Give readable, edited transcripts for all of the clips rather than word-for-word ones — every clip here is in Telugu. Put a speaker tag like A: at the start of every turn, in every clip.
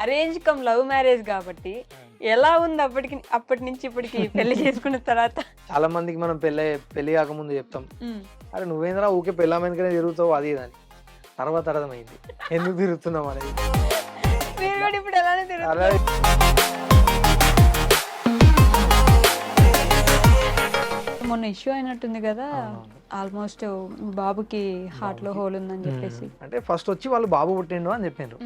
A: అరేంజ్ కమ్ లవ్ మ్యారేజ్ కాబట్టి ఎలా ఉంది అప్పటి నుంచి ఇప్పటికి పెళ్లి చేసుకున్న తర్వాత?
B: చాలా మందికి మనం పెళ్లి కాకముందు చెప్తాం, అరే నువ్వేంద్రా ఊకే పెళ్ళామెందుకనే తిరుగుతావు అది ఇది అని. తర్వాత అర్థమైంది ఎందుకు తిరుగుతున్నాం అనేది.
A: మీరు కూడా ఇప్పుడు ఎలానే తిరుగుతారు.
B: అలా
A: మొన్న ఇష్యూ అయినట్టుంది కదా, ఆల్మోస్ట్ బాబుకి హార్ట్ లో హోల్ ఉందని చెప్పేసి.
B: అంటే ఫస్ట్ వచ్చి వాళ్ళు బాబు పుట్టిండు అని చెప్పిండ్రు,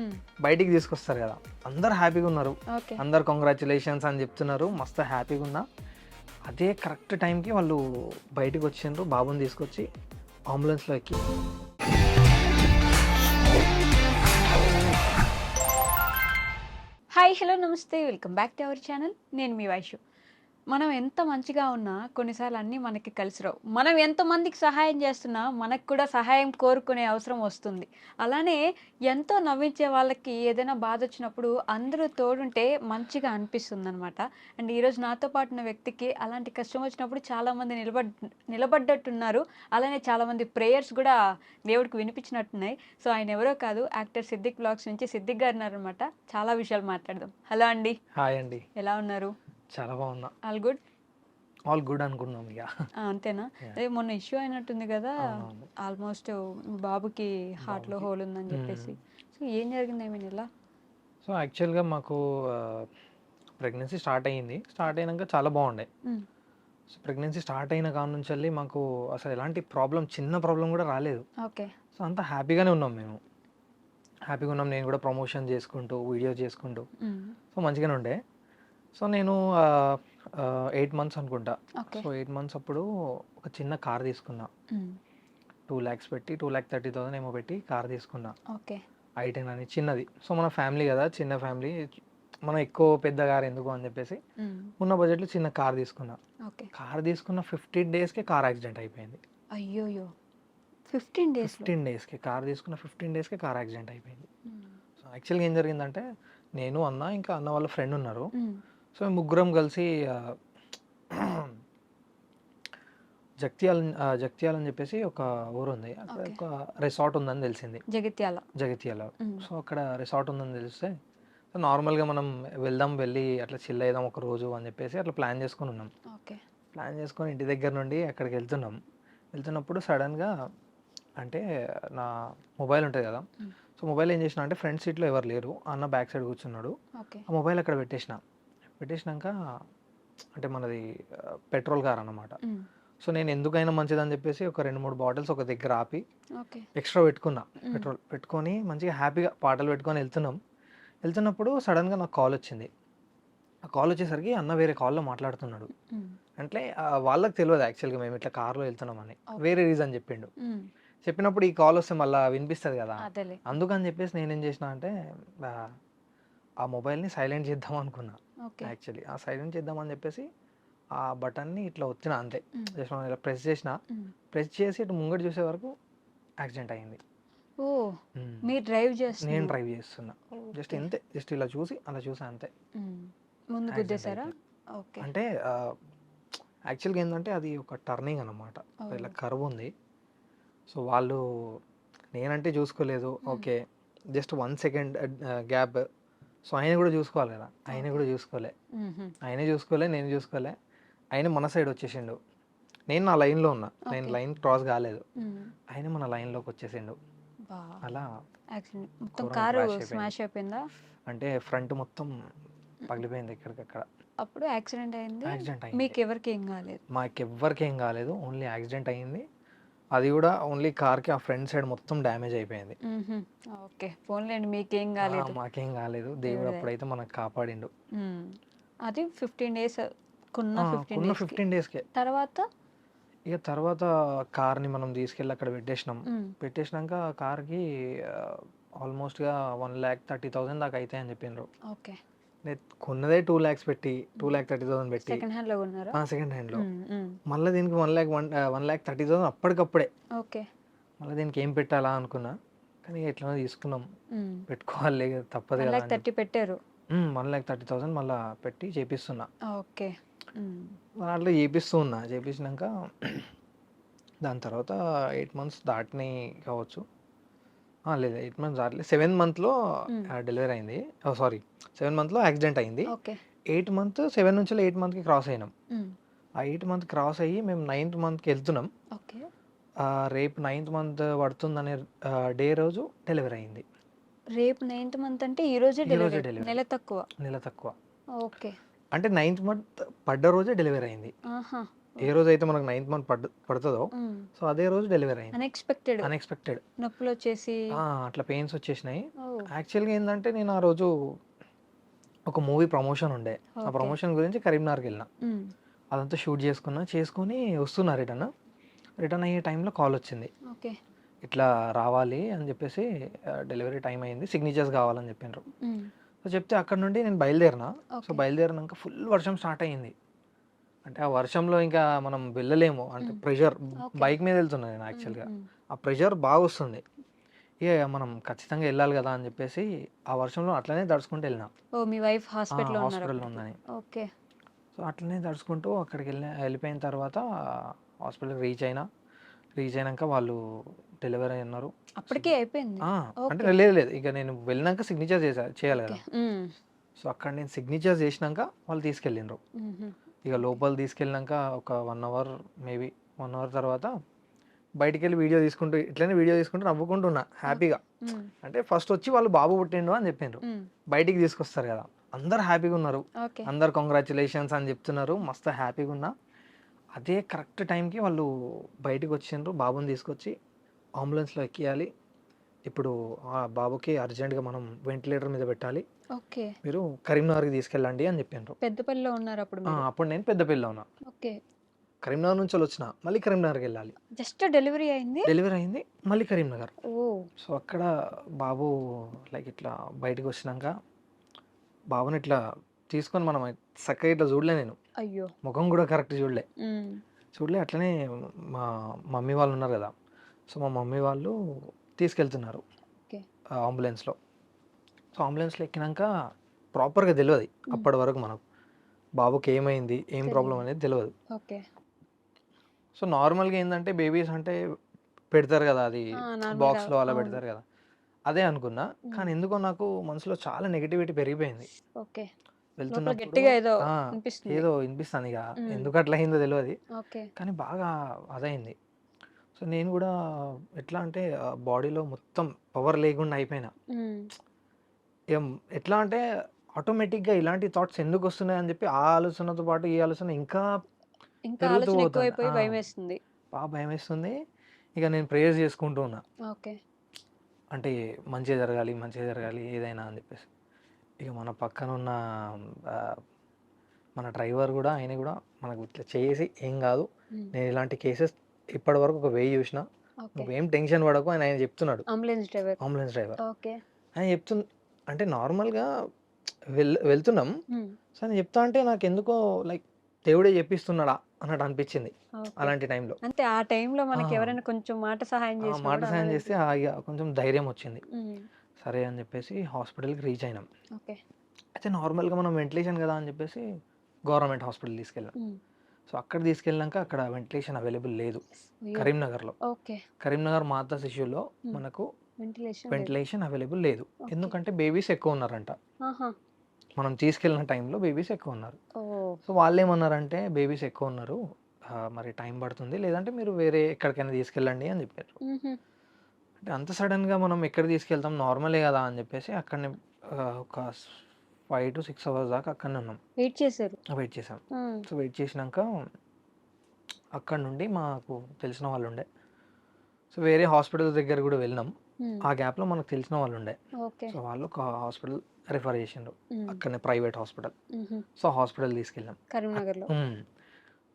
B: బయటికి తీసుకొస్తారు కదా, అందరు హ్యాపీగా ఉన్నారు,
A: ఓకే.
B: అందరు కంగ్రాచులేషన్స్ అని చెప్తున్నారు, మస్తు హ్యాపీగా ఉన్నా. అదే కరెక్ట్ టైంకి వాళ్ళు బయటికి వచ్చిండ్రు, బాబుని తీసుకొచ్చి అంబులెన్స్లో ఎక్కి.
A: హాయ్, హలో, నమస్తే, welcome back to our channel. నేను మీ వైషు. మనం ఎంత మంచిగా ఉన్నా కొన్నిసార్లు అన్నీ మనకి కలిసి రావు. మనం ఎంతమందికి సహాయం చేస్తున్నా మనకు కూడా సహాయం కోరుకునే అవసరం వస్తుంది. అలానే ఎంతో నవ్వించే వాళ్ళకి ఏదైనా బాధ వచ్చినప్పుడు అందరూ తోడుంటే మంచిగా అనిపిస్తుంది అనమాట. అండ్ ఈరోజు నాతో పాటు ఉన్న వ్యక్తికి అలాంటి కష్టం వచ్చినప్పుడు చాలామంది నిలబడ్డట్టున్నారు. అలానే చాలామంది ప్రేయర్స్ కూడా దేవుడికి వినిపించినట్టున్నాయి. సో ఆయన ఎవరో కాదు, యాక్టర్ సిద్దిక్ బ్లాగ్స్ నుంచి సిద్దిక్ గారు ఉన్నారనమాట. చాలా విషయాలు మాట్లాడదాం. హలో అండి.
B: హాయ్ అండి.
A: ఎలా ఉన్నారు?
B: చాలా బాగున్నా.
A: All good.
B: ఆల్ గుడ్ అనుకున్నాం ఇక.
A: అంతేనా? అదే మొన్న ఇష్యూ అయినట్టుంది కదా, ఆల్మోస్ట్ బాబుకి హార్ట్ లో హోల్ ఉందని చెప్పేసి. సో ఏం జరిగింది, ఐ మీన్ ఎలా?
B: సో యాక్చువల్గా మాకు ప్రెగ్నెన్సీ స్టార్ట్ అయినాక చాలా బాగుండే. సో ప్రెగ్నెన్సీ స్టార్ట్ అయిన కాడ నుంచి వెళ్ళి మాకు అసలు ఎలాంటి చిన్న ప్రాబ్లం కూడా రాలేదు.
A: ఓకే.
B: సో అంతా హ్యాపీగానే ఉన్నాం, మేము హ్యాపీగా ఉన్నాం. నేను కూడా ప్రమోషన్ చేసుకుంటూ వీడియో చేసుకుంటూ సో మంచిగానే ఉండే. సో నేను 8 months అనుకుంటా. సో 8 months అప్పుడు ఒక చిన్న కార్ తీసుకున్నా, 2 lakhs పెట్టి 2,30,000 ఏమో పెట్టి కార్ తీసుకున్నా.
A: ఓకే.
B: i10 అని చిన్నది. సో మన ఫ్యామిలీ కదా, చిన్న ఫ్యామిలీ, మనం ఎక్కువ పెద్ద కార్ ఎందుకు అని చెప్పేసి ఉన్న బడ్జెట్లో చిన్న కార్ తీసుకున్నా. కార్ తీసుకున్న 15 daysకే కార్ యాక్సిడెంట్ అయిపోయింది.
A: అయ్యోయ్యో, 15
B: daysకి కార్ తీసుకున్న 15 daysకే కార్ యాక్సిడెంట్ అయిపోయింది. సో యాక్చువల్గా ఏం జరిగిందంటే, నేను అన్న ఇంకా అన్న వాళ్ళ ఫ్రెండ్ ఉన్నారు. సో మేము ముగ్గురం కలిసి జగిత్యాల అని చెప్పేసి ఒక ఊరు ఉంది, అక్కడ ఒక రిసార్ట్ ఉందని తెలిసింది, జగిత్యాల. సో అక్కడ రిసార్ట్ ఉందని తెలిస్తే నార్మల్గా మనం వెళ్ళి అట్లా చిల్ అయిదాం ఒక రోజు అని చెప్పేసి అట్లా ప్లాన్ చేసుకుని ఉన్నాం. ప్లాన్ చేసుకొని ఇంటి దగ్గర నుండి అక్కడికి వెళ్తున్నప్పుడు సడన్గా అంటే నా మొబైల్ ఉంటుంది కదా, సో మొబైల్ ఏం చేసిన అంటే ఫ్రంట్ సీట్లో ఎవరు లేరు, అన్న బ్యాక్ సైడ్ కూర్చున్నాడు, ఆ మొబైల్ అక్కడ పెట్టేసినాక అంటే మనది పెట్రోల్ కార్ అన్నమాట. సో నేను ఎందుకైనా మంచిదని చెప్పేసి ఒక 2-3 బాటిల్స్ ఒక దగ్గర ఆపి ఎక్స్ట్రా పెట్టుకున్నా, పెట్రోల్ పెట్టుకొని మంచిగా హ్యాపీగా పాటలు పెట్టుకొని వెళ్తున్నప్పుడు సడన్గా నాకు కాల్ వచ్చింది. ఆ కాల్ వచ్చేసరికి అన్న వేరే కాల్లో మాట్లాడుతున్నాడు. అంటే వాళ్ళకి తెలియదు యాక్చువల్గా మేము ఇట్లా కార్లో వెళ్తున్నామని, వేరే రీజన్ చెప్పినప్పుడు ఈ కాల్ వస్తే మళ్ళీ వినిపిస్తుంది కదా, అందుకని చెప్పేసి నేనేం చేసిన అంటే ఆ మొబైల్ని సైలెంట్ చేద్దాం అనుకున్నా. యాక్చువల్లీ ఆ సైలెంట్ చేద్దామని చెప్పేసి ఆ బటన్ని ఇట్లా వచ్చిన అంతే, జస్ట్ ఇలా ప్రెస్ చేసి ఇటు ముంగట చూసే వరకు యాక్సిడెంట్ అయింది.
A: నేను డ్రైవ్
B: చేస్తున్నా, జస్ట్ ఇలా చూసి అలా చూసా అంతే. అంటే యాక్చువల్గా ఏంటంటే అది ఒక టర్నింగ్ అన్నమాట, ఇలా కర్వ్ ఉంది. సో వాళ్ళు నేనంటే చూసుకోలేదు, okay just 1 second gap. So ఆయన కూడా చూసుకోవాలి కదా, ఆయన చూసుకోలే, నేను చూసుకోలే. ఆయన మన సైడ్ వచ్చేసిండు, నేను నా లైన్లో ఉన్నా, నేను లైన్ క్రాస్ కాలేదు, ఆయన మన లైన్లోకి వచ్చేసిండు. అలా అంటే ఫ్రంట్ మొత్తం పగిలిపోయింది ఎక్కడికక్కడ.
A: అప్పుడు యాక్సిడెంట్ అయింది.
B: మాకెవ్వరికి ఏం కాలేదు, ఓన్లీ యాక్సిడెంట్ అయింది. అది కూడా ఓన్లీ కార్కి ఆ ఫ్రంట్ సైడ్ మొత్తం డ్యామేజ్ అయిపోయింది. మాకేం కాలేదు, దేవుడు అప్పుడైతే మనకు కాపాడిండు.
A: అది 15 days
B: 15 daysకే. తర్వాత కార్ని మనం తీసుకెళ్ళి అక్కడ పెట్టేసినాక కార్కి ఆల్మోస్ట్గా 1,30,000 దాకా అవుతాయి అని చెప్పిండ్రు. కొన్నదే 2 lakhs పెట్టి 2,30,000 పెట్టి సెకండ్ హ్యాండ్లో, మళ్ళీ దీనికి 1,30,000 అప్పటికప్పుడే. మళ్ళీ దీనికి ఏం పెట్టాలా అనుకున్నా, కానీ ఎట్లా తీసుకున్నాం, పెట్టుకోవాలి తప్పదు కదా. 1,30,000 మళ్ళీ పెట్టి చేపిస్తున్నా. అట్లా చేపించినాక దాని తర్వాత 8 months దాటినాయి కావచ్చు. లేదు 8 మంత్స్ దాటలేదు. 7 మంత్‌లో
A: హ్మ్.
B: డెలివరీ అయింది. సారీ 7 మంత్‌లో యాక్సిడెంట్ అయింది.
A: ఓకే.
B: 7 నుంచి 8 మంత్‌కి క్రాస్ అయినాం.
A: హ్మ్.
B: ఆ 8 మంత్ క్రాస్ అయ్యి మేము 9థ్ మంత్‌కెళ్తున్నాం.
A: ఓకే.
B: రేపు 9థ్ మంత్ పడుతుందనే డే రోజు డెలివరీ అయింది.
A: రేపు 9థ్ మంత్ అంటే ఈ రోజే
B: ఈ రోజే
A: డెలివరీ.
B: డెలివరీ.
A: నెల తక్కువ.
B: నెల తక్కువ.
A: ఓకే.
B: అంటే 9థ్ మంత్ పడ్డ రోజే డెలివరీ అయింది.
A: ఆహా!
B: ఏ రోజైతే మనకు 9థ్ మంత్ పడతదో
A: హ్మ్.
B: సో అదే రోజు డెలివరీ అయింది.
A: అన్‌ఎక్స్‌పెక్టెడ్.
B: అన్‌ఎక్స్‌పెక్టెడ్.
A: నొప్పులొచ్చేసి
B: అట్లా పెయిన్స్ వచ్చేసినాయి.
A: ఓహ్!
B: యాక్చువల్‌గా ఏందంటే నేను ఆ రోజు ఒక మూవీ ప్రమోషన్ ఉండే. ఆ
A: ఓకే.
B: ప్రమోషన్ గురించి కరీంనగర్‌కెళ్ళిన.
A: హ్మ్.
B: అదంతా షూట్ చేసుకొని వస్తున్నా రిటర్న్. రిటర్న్ అయ్యే టైంలో కాలొచ్చింది.
A: ఓకే.
B: ఇట్లా రావాలి అని చెప్పేసి డెలివరీ టైం అయింది. సిగ్నేచర్స్ కావాలని చెప్పిండ్రు.
A: హ్మ్.
B: సో చెప్తే అక్కడి నుండి నేను బయలుదేరినా. So
A: okay.
B: బయలుదేరినాక ఫుల్ వర్షం స్టార్ట్ అయింది. అంటే ఆ వర్షంలో ఇంకా మనం వెళ్ళలేము. అంటే
A: హ్మ్.
B: Pressure
A: okay.
B: బైక్ మీద వెళ్తున్నా నేను
A: హ్మ్.
B: యాక్చువల్‌గా.
A: హ్మ్.
B: ఆ ప్రెషర్ బాగొస్తుంది. ఇగ మనం ఖచ్చితంగా ఎళ్ళాలి గదా అని చెప్పేసి ఆ వర్షంలో అట్లనే తడుచుకుంటూ ఎళ్ళినా.
A: ఓహ్! మీ వైఫ్ హాస్పిటల్‌లో
B: హాస్పిటల్‌లో
A: ఉన్నారప్పటికి.
B: ఉందని.
A: ఓకే.
B: సో అట్లనే తడుచుకుంటూ వెళ్ళిపోయిన తర్వాత హాస్పిటల్‌కి రీచ్ అయినంక వాళ్ళు డెలివరీ అన్నారు.
A: అప్పటికే అయిపోయింది.
B: ఆ!
A: ఓకే.
B: అంటే లేదు. ఇక నేను వెళ్ళినంక సిగ్నేచర్ చేయాలి
A: ఓకే.
B: గదా!
A: హ్మ్.
B: సో అక్కడ నేను సిగ్నేచర్ చేసినంక వాళ్ళు తీసుకెళ్ళిండ్రు.
A: హుహు.
B: ఇక
A: ఓకే.
B: లోపల తీసుకెళ్ళినంక ఒక 1 అవర్ మేబీ 1 అవర్ తర్వాత బయటికెళ్ళి వీడియో తీసుకుంటూ నవ్వుకుంటూ ఉన్నా
A: ఓకే.
B: హ్యాపీగా.
A: హ్మ్.
B: అంటే ఫస్ట్ వచ్చి వాళ్ళు బాబు పుట్టిండు అని చెప్పిండ్రు.
A: హ్మ్.
B: బయటికి తీసుకొస్తారు కదా! అందరూ హ్యాపీగున్నారు.
A: ఓకే.
B: అందరూ కంగ్రాచ్యులేషన్స్ అని చెప్తున్నారు. మస్తు హ్యాపీగున్నా. అదే కరెక్ట్ టైంకి వాళ్ళు బయటికొచ్చిండ్రు. బాబుని తీసుకొచ్చి అంబులెన్స్‌లో ఎక్కియాలి. ఇప్పుడు ఆ బాబుకి అర్జెంట్‌గా మనం వెంటిలేటర్ మీద పెట్టాలి.
A: ఓకే.
B: మీరు కరీంనగర్‌కి తీసుకెళ్ళండి అని చెప్పిండ్రు.
A: పెద్దపల్లిలో ఉన్నారప్పుడు మీరు.
B: అప్పుడు నేను పెద్దపల్లిలో ఉన్నా.
A: ఓకే.
B: కరీంనగర్ నుంచెళ్ళొచ్చిన. మళ్ళీ కరీంనగర్‌కెళ్ళాలి.
A: జస్ట్ డెలివరీ అయింది?
B: డెలివరీ అయింది. మళ్ళీ కరీంనగర్.
A: ఓహ్!
B: సో, అక్కడ బాబు లైక్ ఇట్లా బయటికొచ్చినంక బాబుని ఇట్లా తీసుకొని మనం చక్కగా ఇట్లా చూడలే నేను.
A: అయ్యో!
B: మొఖం గూడా కరెక్ట్ చూడలే.
A: హ్మ్.
B: అట్లనే మా మమ్మీ వాళ్ళు ఉన్నారు గదా! సో, మా మమ్మీ వాళ్ళు తీసుకెళ్తున్నారు
A: ఓకే.
B: అంబులెన్స్‌లో. సో, అంబులెన్స్‌లో ఎక్కినంక ప్రాపర్‌గా తెలవది.
A: హ్మ్.
B: అప్పటి వరకు మనకు. బాబుకి ఏమైంది? ఏం ప్రాబ్లమ్
A: తెలీదు.
B: అనేది తెలవదు.
A: ఓకే.
B: సో, నార్మల్‌గా ఏందంటే బేబీస్ అంటే పెడతారు గదా! అది
A: నార్మల్‌గా
B: బాక్స్‌లో అలా
A: అవును.
B: పెడతారు గదా! అదే అనుకున్నా.
A: హ్మ్.
B: కానీ ఎందుకో నాకు మనసులో చాలా నెగటివిటీ పెరిగిపోయింది.
A: ఓకే. లోపల
B: వెళ్తున్నప్పుడు
A: గట్టిగా ఏదో
B: ఆ!
A: అనిపిస్తుంది.
B: ఏదో వినిపిస్తాందిగ.
A: హ్మ్.
B: ఎందుకు అట్లా అయిందో తెలవది.
A: ఓకే.
B: కానీ బాగా అదయింది. సో, నేను గూడా ఎట్లా అంటే బాడీలో మొత్తం పవర్ లేకుండా అయిపోయినా.
A: హ్మ్.
B: ఏం ఎట్లా అంటే ఆటోమేటిక్‌గా ఇలాంటి థాట్స్ ఎందుకొస్తున్నాయని చెప్పి ఆ ఆలోచనతో పాటు ఈ ఆలోచన ఇంకా
A: ఇంకా
B: పెరుగుతూ
A: ఆలోచన
B: పోతుంది.
A: ఎక్కువైపోయి భయమేస్తుంది.
B: భయమేస్తుంది. ఇక నేను ప్రేయర్స్ చేసుకుంటూ ఉన్నా.
A: ఓకే.
B: అంటే మంచిగా జరగాలి ఏదైనా అని చెప్పేసి. ఇక మన పక్కనున్న ఆహ్, మన డ్రైవర్ గూడా ఆయన గూడా మనకు ఇట్లా చేసి "ఏం గాదు.
A: హ్మ్.
B: నేను ఇలాంటి కేసెస్ ఇప్పటివరకు ఒక 1000 చూసినా.
A: ఓకే.
B: నువ్వేం టెన్షన్ పడకు" అని ఆయన చెప్తున్నాడు.
A: Ambulance driver.
B: Ambulance driver.
A: Okay.
B: ఆయన అంటే నార్మల్‌గా వెళ్తున్నాం.
A: హ్మ్.
B: సో, ఆయన చెప్తా అంటే నాకెందుకో లైక్ దేవుడే చెప్పిస్తున్నాడా అన్నట్టు అనిపించింది.
A: ఓకే.
B: అలాంటి టైంలో.
A: అంతే ఆ టైంలో
B: ఆ!
A: మనకెవరైనా కొంచెం మాట సహాయం
B: ఆ
A: చేసినా
B: మాట
A: కూడా
B: సాయం
A: అలానే
B: చేస్తే
A: అనిపిస్తుంది.
B: ఇగ కొంచెం ధైర్యం వచ్చింది.
A: హ్మ్.
B: సరే అని చెప్పేసి హాస్పిటల్‌కి రీచ్ అయినాం.
A: ఓకే.
B: అయితే నార్మల్‌గా మనం వెంటిలేషన్ కదా అని చెప్పేసి గవర్నమెంట్ హాస్పిటల్ తీసుకెళ్ళాం.
A: హ్మ్.
B: సో, అక్కడ తీసుకెళ్ళినాక అక్కడ వెంటిలేషన్ అవైలబుల్ లేదు.
A: అయ్యో!
B: కరీంనగర్‌లో.
A: ఓకే.
B: కరీంనగర్ మాతా శిశువులో
A: హ్మ్.
B: మనకు
A: వెంటిలేషన్ లేదు.
B: వెంటిలేషన్ అవైలబుల్ లేదు.
A: ఓకే.
B: ఎందుకంటే బేబీస్ ఎక్కువున్నారంట.
A: ఆహా!
B: మనం తీసుకెళ్ళిన టైంలో బేబీస్ ఎక్కువున్నారు.
A: ఓహ్!
B: సో, వాళ్ళేమన్నారంటే బేబీస్ ఎక్కువున్నారు. మరి టైం పడుతుంది. లేదంటే మీరు వేరే ఎక్కడికైనా తీసుకెళ్ళండి అని చెప్పారు.
A: హుహు.
B: అంటే అంత సడెన్‌గా మనం ఎక్కడికి తీసుకెళ్తాం నార్మలే గదా! అని చెప్పేసి అక్కడనే ఒక 5-6 అవర్స్ దాకా అక్కడనే ఉన్నాం.
A: వెయిట్ చేసారు.
B: వెయిట్ చేసాం.
A: హ్మ్.
B: సో, వెయిట్ చేసినంక అక్కడి నుండి మాకు తెలిసిన వాళ్ళుండే. సో, వేరే హాస్పిటల్ దగ్గర గూడా వెళ్ళినాం.
A: హ్మ్.
B: ఆ గ్యాప్‌లో మనకు తెలిసిన వాళ్ళుండే.
A: ఓకే.
B: సో, వాళ్ళు ఒక హాస్పిటల్ రిఫర్ చేసిండ్రు.
A: హ్మ్.
B: అక్కడనే ప్రైవేట్ హాస్పిటల్.
A: హుహు.
B: సో, హాస్పిటల్ తీసుకెళ్ళాం.
A: కరీంనగర్‌లో.
B: హ్మ్.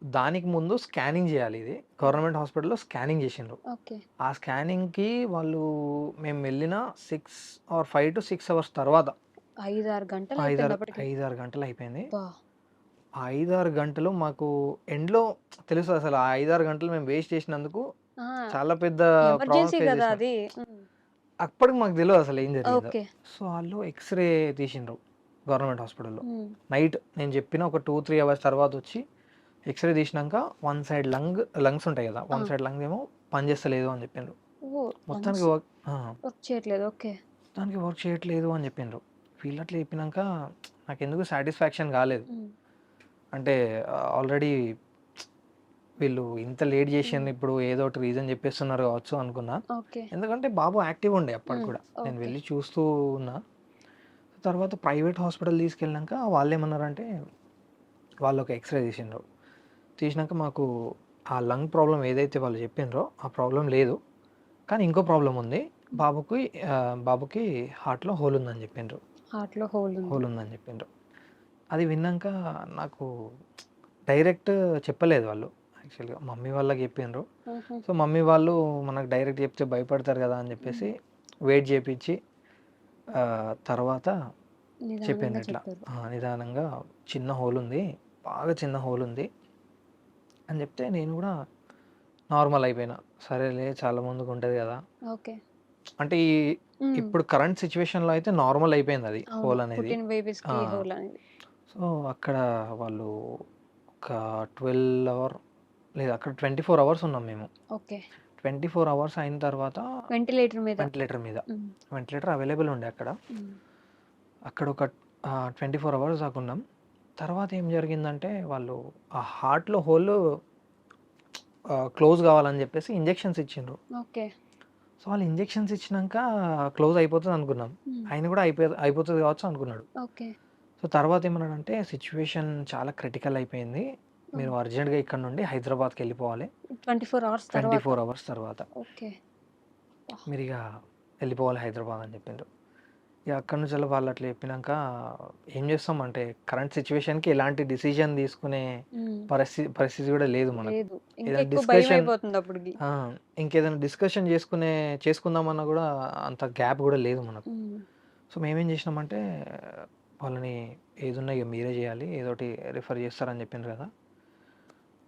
B: దానికి ముందు స్కానింగ్ జేయాలి ఇది. గవర్నమెంట్ హాస్పిటల్‌లో స్కానింగ్ జేసిండ్రు.
A: ఓకే.
B: ఆ స్కానింగ్‌కి వాళ్ళు మేము వెళ్ళిన 5-6 అవర్స్ తర్వాత
A: 5, 6 గంటలయిపోయింది అప్పటికి.
B: 5, 6 గంటలయిపోయింది.
A: అబ్బా!
B: ఆ 5, 6 గంటలు మాకు ఎండ్‌లో తెలుస్తదసలు. ఆ 5, 6 గంటలు మేము వేస్ట్ చేసినందుకు
A: ఆ!
B: చాలా పెద్ద ప్రాబ్లమ్
A: ఎమర్జెన్సీ
B: ఫేస్
A: గదా
B: చేసినాం.
A: అది. హ్మ్.
B: అప్పటికి మాకు తెలవదసలు ఏం జరిగిందో.
A: ఓకే.
B: సో, ఆళ్ళు ఎక్స్‌రే తీసిండ్రు గవర్నమెంట్ హాస్పిటల్‌లో.
A: హ్మ్.
B: నైట్ నేను చెప్పిన ఒక 2, 3 అవర్స్ తర్వాతొచ్చి ఎక్స్‌రే తీసినంక వన్ సైడ్ లంగ్స్ ఉంటాయి గదా!
A: ఆ!
B: వన్ సైడ్ లంగ్ ఏమో పనిచేస్తలేదు అని చెప్పిండ్రు.
A: ఓహ్!
B: మొత్తానికి
A: లంగ్స్
B: వర్క్
A: వర్క్ చేయట్లేదు. ఓకే.
B: మొత్తానికి వర్క్ చేయట్లేదు అని చెప్పిండ్రు. వీళ్ళు అట్లా చెప్పినాక నాకెందుకు సాటిస్ఫాక్షన్ కాలేదు.
A: హ్మ్.
B: అంటే ఆల్రెడీ వీళ్ళు ఇంత లేట్
A: హ్మ్.
B: చేసిండ్రు, ఇప్పుడు ఏదో ఒకటి రీజన్ చెప్పేస్తున్నారు కావచ్చు అనుకున్నా.
A: ఓకే.
B: ఎందుకంటే బాబు యాక్టివ్ ఉండే అప్పటికి
A: హ్మ్.
B: కూడా. నేను
A: ఓకే.
B: వెళ్ళి చూస్తూ ఉన్నా. తర్వాత ప్రైవేట్ హాస్పిటల్ తీసుకెళ్ళినాక వాళ్ళేమన్నారంటే వాళ్ళు ఒక ఎక్స్‌రే తీసిండ్రు. తీసినాక మాకు ఆ లంగ్ ప్రాబ్లమ్ ఏదైతే వాళ్ళు చెప్పిండ్రో ఆ ప్రాబ్లమ్ లేదు. కానీ ఇంకో ప్రాబ్లమ్ ఉంది.
A: హ్మ్.
B: బాబుకి హార్ట్‌లో హోల్ ఉందని చెప్పిండ్రు.
A: హార్ట్‌లో హోల్ ఉంది.
B: హోల్ ఉందని చెప్పిండ్రు. అది విన్నాక నాకు డైరెక్ట్ చెప్పలేదు వాళ్ళు. యాక్చువల్‌గా మమ్మీ వాళ్ళకి చెప్పిండ్రు.
A: హుహు.
B: సో, మమ్మీ వాళ్ళు మనకు డైరెక్ట్ చెప్తే భయపడతారు కదా అని చెప్పేసి
A: హ్మ్.
B: వెయిట్ చేపిచ్చి తర్వాత
A: నిదానంగా
B: చెప్పిండ్రు ఇట్లా.
A: చెప్పారు.
B: నిదానంగా చిన్న హోల్ ఉంది. బాగా చిన్న హోల్ ఉంది అని చెప్తే నేను కూడా నార్మల్ అయిపోయినా. సరేలే చాలా మందికి ఉంటది కదా!
A: ఓకే.
B: అంటే
A: హ్మ్.
B: ఇప్పుడు కరెంట్ సిట్యుయేషన్‌లో అయితే నార్మల్ అయిపోయింది అది
A: అవును.
B: హోల్ అనేది.
A: పుట్టిన
B: ఆ!
A: బేబీస్‌కి హోల్ అనేది.
B: సో, అక్కడ వాళ్ళు ఒక 12 లేదు, అక్కడ 24 అవర్స్ ఉన్నాం మేము.
A: ఓకే.
B: 24 అవర్స్ అయిన తర్వాత
A: వెంటిలేటర్ మీద.
B: వెంటిలేటర్ మీద.
A: హ్మ్.
B: వెంటిలేటర్ అవైలబుల్ ఉండే అక్కడ.
A: హ్మ్.
B: అక్కడ ఒక 24 అవర్స్ దాకా ఉన్నాం. తర్వాత ఏం జరిగిందంటే వాళ్ళు ఆ హార్ట్‌లో హోల్ క్లోజ్ కావాలని చెప్పేసి ఇంజెక్షన్స్ ఇచ్చిండ్రు.
A: ఓకే.
B: సో, వాళ్ళు ఇంజెక్షన్స్ ఇచ్చినంక క్లోజ్ అయిపోతది అనుకున్నాం.
A: హ్మ్.
B: ఆయన కూడా అయిపోతది కావచ్చు అనుకున్నాడు.
A: ఓకే.
B: సో, తర్వాత ఏమన్నాడంటే సిట్యుయేషన్ చాలా క్రిటికల్ అయిపోయింది.
A: హ్మ్.
B: మీరు అర్జెంట్‌గా ఇక్కడ నుండి హైదరాబాద్‌కెళ్ళిపోవాలి.
A: 24 అవర్స్ తర్వాత.
B: 24 అవర్స్ తర్వాత.
A: ఓకే. వాహ్!
B: మీరిగ వెళ్ళిపోవాలి హైదరాబాద్ అని చెప్పిండ్రు. ఇగ అక్కడి నుంచెల్లి వాళ్ళు అట్లా చెప్పినంక ఏం చేస్తాం అంటే కరెంట్ సిట్యుయేషన్‌కి ఎలాంటి డిసిజన్ తీసుకునే
A: హ్మ్.
B: పరిస్థితి కూడా లేదు మనకు.
A: లేదు. ఇంకా
B: ఏదైనా
A: ఎక్కువ
B: డిస్కషన్
A: భయమైపోతుంది అప్పటికి.
B: ఆ! ఇంకేదైనా డిస్కషన్ చేసుకుందామన్నా కూడా అంత గ్యాప్ కూడా లేదు మనకు.
A: హ్మ్.
B: సో, మేమేం చేసినామంటే వాళ్ళని ఏదున్నా ఇగ మీరే చేయాలి. ఏదోటి రిఫర్ చేస్తారని చెప్పిండ్రు కదా!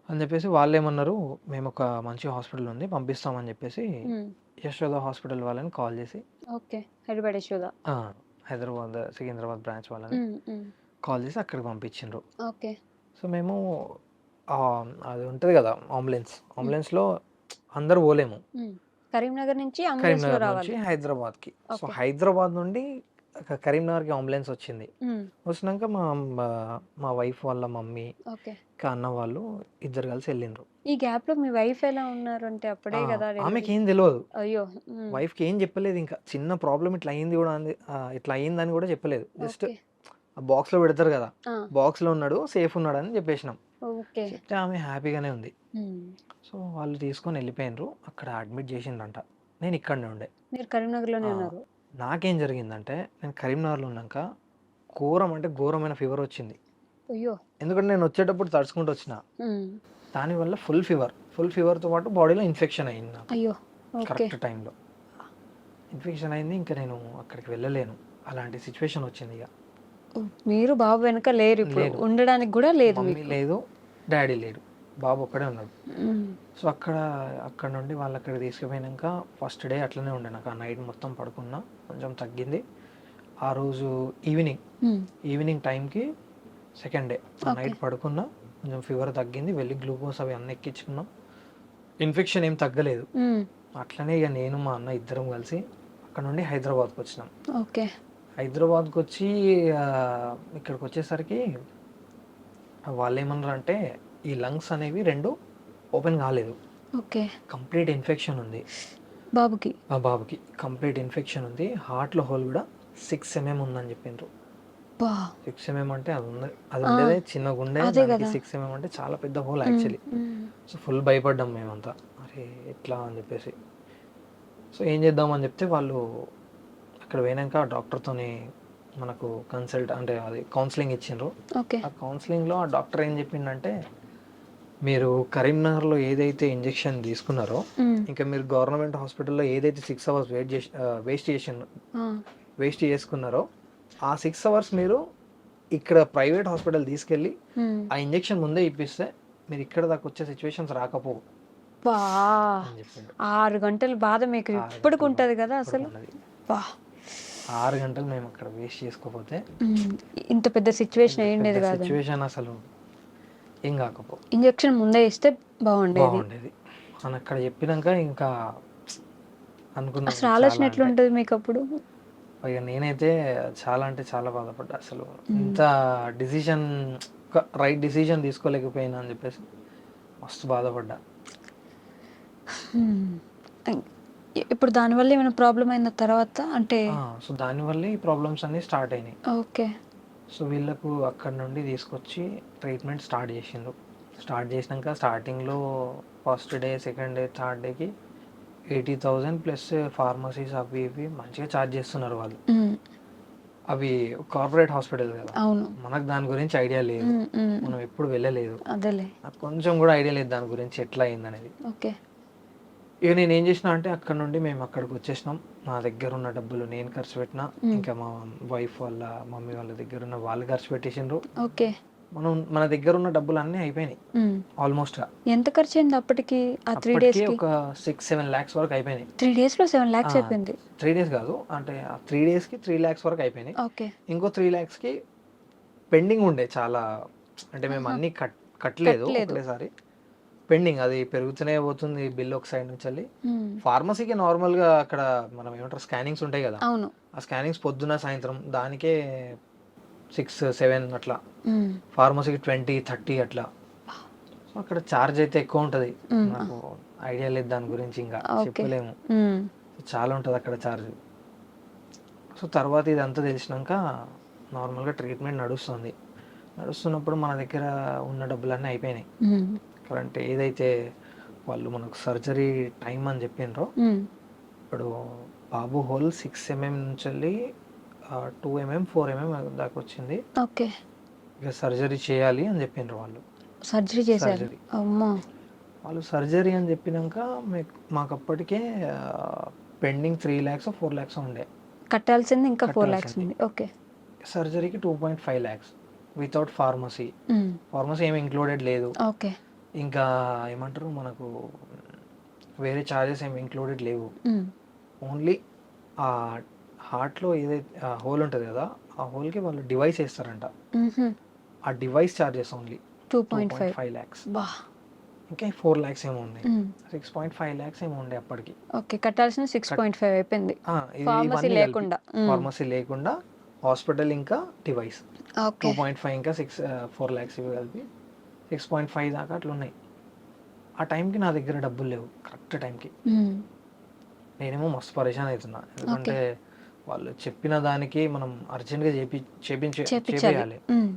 B: అని చెప్పేసి వాళ్ళేమన్నారు, మేమొక మంచి హాస్పిటల్ ఉంది పంపిస్తామని చెప్పేసి
A: హ్మ్.
B: యశోద హాస్పిటల్ వాళ్ళని కాల్ చేసి
A: ఓకే. హైదరాబాద్ యశోద.
B: ఆ! హైదరాబాద్, సికింద్రాబాద్ బ్రాంచ్ వాళ్ళని
A: హ్మ్. హ్మ్.
B: కాల్ చేసి అక్కడికి పంపించిండ్రు.
A: ఓకే.
B: సో, మేము అది ఉంటది కదా!
A: హ్మ్.
B: అంబులెన్స్‌లో అందరూ పోలేము.
A: హ్మ్. కరీంనగర్ నుంచి అంబులెన్స్‌లో
B: కరీంనగర్ నుంచి
A: రావాలి.
B: హైదరాబాద్‌కి. So,
A: okay.
B: హైదరాబాద్ నుండి కరీంనగర్‌కి అంబులెన్స్ వచ్చింది.
A: హ్మ్.
B: వచ్చినంక మా మా వైఫ్ వాళ్ళ మమ్మీ,
A: ఓకే.
B: ఇంకా అన్న వాళ్ళు ఇద్దరు కలిసి ఎళ్ళిండ్రు.
A: ఈ గ్యాప్‌లో మీ వైఫ్ ఎలా ఉన్నారంటే అప్పుడే గదా డెలివరీ.
B: ఆమెకేం తెలవదు.
A: అయ్యో! హ్మ్.
B: వైఫ్‌కి ఏం చెప్పలేదింక. చిన్న ప్రాబ్లమ్ ఇట్లా అయింది గూడా ఇట్లా అయిందని గూడా చెప్పలేదు. Just
A: okay.
B: ఆ బాక్స్‌లో పెడతారు గదా!
A: ఆ!
B: బాక్స్‌లో ఉన్నాడు, సేఫ్ ఉన్నాడని జెప్పేసినాం.
A: ఓకే.
B: చెప్తే ఆమె హ్యాపీగానే ఉంది.
A: హ్మ్.
B: సో, వాళ్ళు తీసుకొని ఎళ్ళిపోయిండ్రు. అక్కడ అడ్మిట్ జేసిండ్రంట. నేను ఇక్కడనే ఉండే.
A: మీరు కరీంనగర్‌లోనే
B: ఆ!
A: ఉన్నారు.
B: నాకేం జరిగిందంటే నేను కరీంనగర్‌లో ఉన్నాక ఘోరం అంటే ఘోరమైన ఫీవరొచ్చింది.
A: అయ్యో!
B: ఎందుకంటే నేను వచ్చేటప్పుడు తడుచుకుంటూ వచ్చిన.
A: హ్మ్.
B: దానివల్ల ఫుల్ ఫీవర్. ఫుల్ ఫీవర్‌తో పాటు బాడీలో ఇన్ఫెక్షన్ అయింది నాకు.
A: అయ్యో! ఓకే.
B: కరెక్ట్ టైంలో. ఇన్ఫెక్షన్ అయింది. ఇంక నేను అక్కడికి వెళ్ళలేను. అలాంటి సిట్యుయేషన్ వచ్చిందిగ.
A: హ్మ్. మీరు బాబు వెనక లేరిప్పుడు.
B: లేను.
A: ఉండడానికి గూడా లేదు
B: మమ్మీ
A: మీకు.
B: లేదు, డ్యాడీ లేడు. బాబు ఒక్కడే ఉన్నాడు.
A: హ్మ్.
B: సో, అక్కడ నుండి వాళ్ళక్కడికి తీసుకుపోయినంక ఫస్ట్ డే అట్లనే ఉండే నాకు. ఆ నైట్ మొత్తం పడుకున్నా. కొంచెం తగ్గింది. ఆ రోజు ఈవినింగ్,
A: హ్మ్.
B: ఈవినింగ్ టైంకి సెకండ్ డే. ఆ
A: ఓకే.
B: నైట్ పడుకున్నా. కొంచెం ఫీవర్ తగ్గింది. వెళ్ళి గ్లూకోజ్ అవి అన్నీ ఎక్కించుకున్నాం. ఇన్ఫెక్షన్ ఏం తగ్గలేదు.
A: హ్మ్.
B: అట్లనే ఇగ నేను, మా అన్న ఇద్దరం కలిసి అక్కడ నుండి హైదరాబాద్‌కొచ్చినాం.
A: ఓకే.
B: హైదరాబాద్‌కొచ్చి ఇక్కడికొచ్చేసరికి వాళ్ళేమన్నారంటే, ఈ లంగ్స్ అనేవి 2 ఓపెన్ కాలేదు.
A: ఓకే.
B: కంప్లీట్ ఇన్ఫెక్షన్ ఉంది.
A: బాబుకి.
B: మా బాబుకి కంప్లీట్ ఇన్ఫెక్షన్ ఉంది. హార్ట్‌లో హోల్ కూడా 6 ఉందని చెప్పిండ్రు.
A: అబ్బా!
B: 6 అంటే అది
A: ఆ!
B: ఉండేదే చిన్న గుండె.
A: అదే
B: దానికి
A: గదా!
B: 6 అంటే చాలా పెద్ద హోల్
A: హ్మ్.
B: యాక్చువల్లీ.
A: హ్మ్.
B: సో, ఫుల్ భయపడ్డాం మేమంతా. అరే! ఎట్లా అని చెప్పేసి. సో, ఏం చేద్దామని చెప్తే వాళ్ళు అక్కడ పోయినంక డాక్టర్‌తోని మనకు అంటే అది కౌన్సెలింగ్ ఇచ్చిండ్రు.
A: ఓకే.
B: ఆ కౌన్సెలింగ్‌లో ఆ డాక్టర్ ఏం చెప్పిండంటే, మీరు కరీంనగర్‌లో ఏదైతే ఇంజెక్షన్ తీసుకున్నారో,
A: హ్మ్.
B: ఇంకా మీరు గవర్నమెంట్ హాస్పిటల్‌లో ఏదైతే 6 అవర్స్
A: ఆ!
B: వేస్ట్ చేసుకున్నారో, ఆ 6 అవర్స్ మీరు ఇక్కడ ప్రైవేట్ హాస్పిటల్ తీసుకెళ్ళి,
A: హ్మ్.
B: ఆ ఇంజెక్షన్ ముందే ఇప్పిస్తే, మీరు ఇక్కడ దాకా వచ్చే సిట్యుయేషన్స్ రాకపోవు
A: అబ్బా!
B: అని చెప్పిండు.
A: 6 గంటల బాధ మీకు
B: 6 గంటల
A: ఇప్పటికుంటది గదా అసలు.
B: పడుకున్నది.
A: అబ్బా!
B: 6 గంటలు మేము అక్కడ వేస్ట్ చేసుకోపోతే,
A: హ్మ్. ఇంత పెద్ద సిట్యుయేషన్
B: ఇంత పెద్ద
A: అయ్యుండేది గాదండి.
B: సిట్యుయేషన్ అసలు ఏం కాకపోవు.
A: ఇంజెక్షన్ ముందే ఇస్తే బావుండేది.
B: బాగుండేది. అని అక్కడ చెప్పినంక ఇంకా అనుకున్నాను
A: అసలు ఆలోచన
B: చాలా అంటే.
A: ఎట్లుంటది మీకప్పుడు?
B: ఇక నేనైతే చాలా అంటే చాలా బాధపడ్డా. అసలు
A: హ్మ్.
B: ఇంత డిసిషన్ రైట్ డిసిషన్ తీసుకోలేకపోయినా అని చెప్పేసి మస్తు బాధపడ్డా.
A: హ్మ్. అన్ ఇప్పుడు దానివల్ల ఏమైనా ప్రాబ్లమ్ అయిన తర్వాత అంటే
B: సో దానివల్లే ఈ ప్రాబ్లమ్స్ అన్నీ స్టార్ట్ అయినాయి.
A: ఓకే.
B: సో వీళ్ళకు అక్కడి నుండి తీసుకొచ్చి ట్రీట్మెంట్ స్టార్ట్ చేసిండ్రు. స్టార్ట్ చేసినాక స్టార్టింగ్లో first day, second day, third డేకి 80,000 ప్లస్ ఫార్మసీస్ అవి ఇవి మంచిగా ఛార్జ్ చేస్తున్నారు వాళ్ళు.
A: హ్మ్.
B: అవి కార్పొరేట్ హాస్పిటల్ కదా,
A: అవును.
B: మనకు దాని గురించి ఐడియా లేదు,
A: హ్మ్. హ్మ్.
B: మనం ఎప్పుడు వెళ్ళలేదు,
A: అదేలే.
B: నాకు కొంచెం కూడా ఐడియా లేదు దాని గురించి ఎట్లా అయిందనేది.
A: ఓకే.
B: ఇక నేను ఏం చేసిన అంటే అక్కడ నుండి మేము అక్కడికి వచ్చేసినాం. నా దగ్గర ఉన్న డబ్బులు నేను ఖర్చు పెట్టిన,
A: హ్మ్.
B: ఇంకా మా వైఫ్ వాళ్ళ మమ్మీ వాళ్ళ దగ్గర ఉన్న వాళ్ళు ఖర్చు పెట్టేసిండ్రు.
A: ఓకే.
B: మన దగ్గర ఉన్న డబ్బులు అన్నీ అయిపోయినాయి
A: హ్మ్.
B: ఆల్మోస్ట్గా.
A: ఎంత ఖర్చయింది అప్పటికి ఆ 3
B: అప్పటికి
A: డేస్‌కి?
B: ఒక 6-7 ల్యాక్స్ వరకు అయిపోయినాయి.
A: 3 డేస్‌లో 7 లాక్స్ అయిపోయింది.
B: 3 డేస్ కాదు, అంటే ఆ 3 డేస్కి 3 ల్యాక్స్ వరకు అయిపోయినాయి.
A: ఓకే.
B: ఇంకో 3 ల్యాక్స్కి పెండింగ్ ఉండే చాలా. అంటే మేము
A: ఆహా!
B: అన్నీ కట్టలేదు
A: కట్టలేదు.
B: ఒకటేసారి. పెండింగ్ అది పెరుగుతూనే పోతుంది బిల్ ఒక సైడ్ నుంచి వెళ్ళి.
A: హ్మ్.
B: ఫార్మసీకి నార్మల్గా అక్కడ మనం ఏమంటారు స్కానింగ్స్ ఉంటాయి కదా,
A: అవును.
B: ఆ స్కానింగ్స్ పొద్దున సాయంత్రం దానికే 6-7 అట్లా.
A: హ్మ్.
B: ఫార్మసీకి 20-30 అట్లా. సో అక్కడ ఛార్జ్ అయితే ఎక్కువ ఉంటుంది.
A: హ్మ్.
B: నాకు ఐడియా లేదు దాని గురించి, ఇంకా
A: ఓకే.
B: చెప్పలేము.
A: హ్మ్.
B: చాలా ఉంటుంది అక్కడ ఛార్జ్. సో తర్వాత ఇదంతా తెలిసినాక నార్మల్గా ట్రీట్మెంట్ నడుస్తున్నప్పుడు మన దగ్గర ఉన్న డబ్బులన్నీ అయిపోయినాయి.
A: హ్మ్.
B: అంటే ఏదైతే వాళ్ళు మనకు సర్జరీ టైం అని చెప్పిండ్రో,
A: హ్మ్.
B: ఇప్పుడు బాబు హోల్ 6 mm నుంచి వెళ్ళి 2 mm 4 mm దాకా వచ్చింది.
A: ఓకే.
B: ఇక సర్జరీ చేయాలి అని చెప్పిండ్రు వాళ్ళు.
A: సర్జరీ చేశారు.
B: సర్జరీ
A: అమ్మో!
B: వాళ్ళు సర్జరీ అని చెప్పినాక మాకు అప్పటికే పెండింగ్ 3 ల్యాక్స్ 4 ల్యాక్స్ ఉండే
A: కట్టాల్సింది ఇంకా 4 లాక్స్
B: కట్టాల్సింది.
A: ఉంది. ఓకే.
B: సర్జరీకి 2.5 ల్యాక్స్ వితౌట్ ఫార్మసీ.
A: హ్మ్.
B: ఫార్మసీ ఏమి ఇంక్లూడెడ్ లేదు.
A: ఓకే.
B: ఇంకా ఏమంటారు మనకు వేరే ఛార్జెస్ ఏమి ఇంక్లూడెడ్ లేవు.
A: హ్మ్.
B: ఓన్లీ ఆ హార్ట్లో ఏదైతే హోల్ ఉంటుంది కదా, ఆ హోల్కి వాళ్ళు డివైస్ వేస్తారంట.
A: హుహు.
B: ఆ డివైస్ ఛార్జెస్ ఓన్లీ
A: 2.5
B: 2.5 ల్యాక్స్.
A: అబ్బా!
B: ఇంకా 4 ల్యాక్స్ ఏమో ఉన్నాయి.
A: హ్మ్.
B: 6.5 ల్యాక్స్ ఏమో ఉండే అప్పటికి.
A: ఓకే. కట్టాల్సింది 6.5 అయిపోయింది. ఫార్మసీ
B: ఇవన్నీ కలిపి
A: లేకుండా. హ్మ్.
B: ఫార్మసీ లేకుండా హాస్పిటల్ ఇంకా డివైస్
A: ఓకే.
B: 2.5 ఇంకా 4 ల్యాక్స్ ఇవి కలిపి 6.5 దాకా అట్లా ఉన్నాయి. ఆ టైంకి నా దగ్గర డబ్బులు లేవు కరెక్ట్ టైంకి.
A: హ్మ్.
B: నేనేమో మస్తు పరేషాన్ అవుతున్నా, ఎందుకంటే వాళ్ళు చెప్పిన దానికి మనం అర్జెంట్గా
A: చేపిచ్చాలి.
B: చేపియాలి.
A: హ్మ్.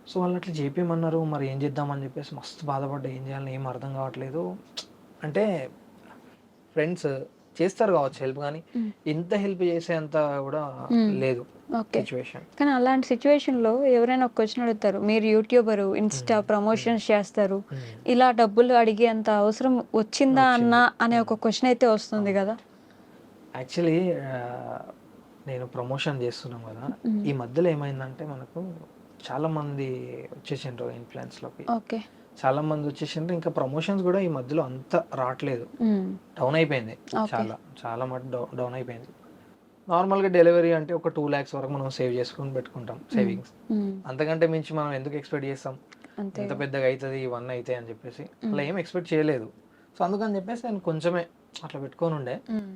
B: సో వాళ్ళు అట్లా చేపియమన్నారు. మరి ఏం చేద్దామని చెప్పేసి మస్తు బాధపడ్డా, ఏం చేయాలని ఏం అర్థం కావట్లేదు. అంటే ఫ్రెండ్స్ చేస్తారు కావచ్చు హెల్ప్, కానీ
A: హ్మ్.
B: ఇంత హెల్ప్ చేసేంత కూడా
A: హ్మ్.
B: లేదు
A: ఓకే.
B: సిచ్యువేషన్.
A: కానీ అలాంటి సిట్యుయేషన్‌లో ఎవరైనా ఒక క్వెషన్ అడుగుతారు. మీరు యూట్యూబరు, ఇన్‌స్టా ప్రమోషన్స్ చేస్తారు. ఇలా డబ్బులు అడిగేంత అవసరం వచ్చిందా అనే ఒక క్వెషన్ అయితే వస్తుంది గదా!
B: యాక్చువల్లీ నేను ప్రమోషన్ చేస్తున్నాం కదా,
A: హ్మ్.
B: ఈ మధ్యలో ఏమైందంటే మనకు చాలామంది వచ్చేసిండ్రు ఇన్ఫ్లుయెన్స్లోకి.
A: ఓకే.
B: చాలామంది వచ్చేసిండ్రు, ఇంకా ప్రమోషన్స్ కూడా ఈ మధ్యలో అంత రావట్లేదు.
A: హ్మ్.
B: డౌన్ అయిపోయింది.
A: ఓకే.
B: చాలా మటు డౌన్ అయిపోయింది. నార్మల్గా డెలివరీ అంటే ఒక 2 ల్యాక్స్ వరకు మనం సేవ్ చేసుకొని పెట్టుకుంటాం
A: హ్మ్.
B: సేవింగ్స్.
A: హ్మ్.
B: అంతకంటే మించి మనం ఎందుకు ఎక్స్పెక్ట్ చేస్తాం,
A: అంతే
B: ఎంత
A: గదా!
B: పెద్దగా అవుతుంది ఇవన్నీ అయితే అని చెప్పేసి అలా
A: హ్మ్.
B: ఏం ఎక్స్పెక్ట్ చేయలేదు. సో అందుకని చెప్పేసి నేను కొంచెమే అట్లా పెట్టుకొని ఉండే.
A: హ్మ్.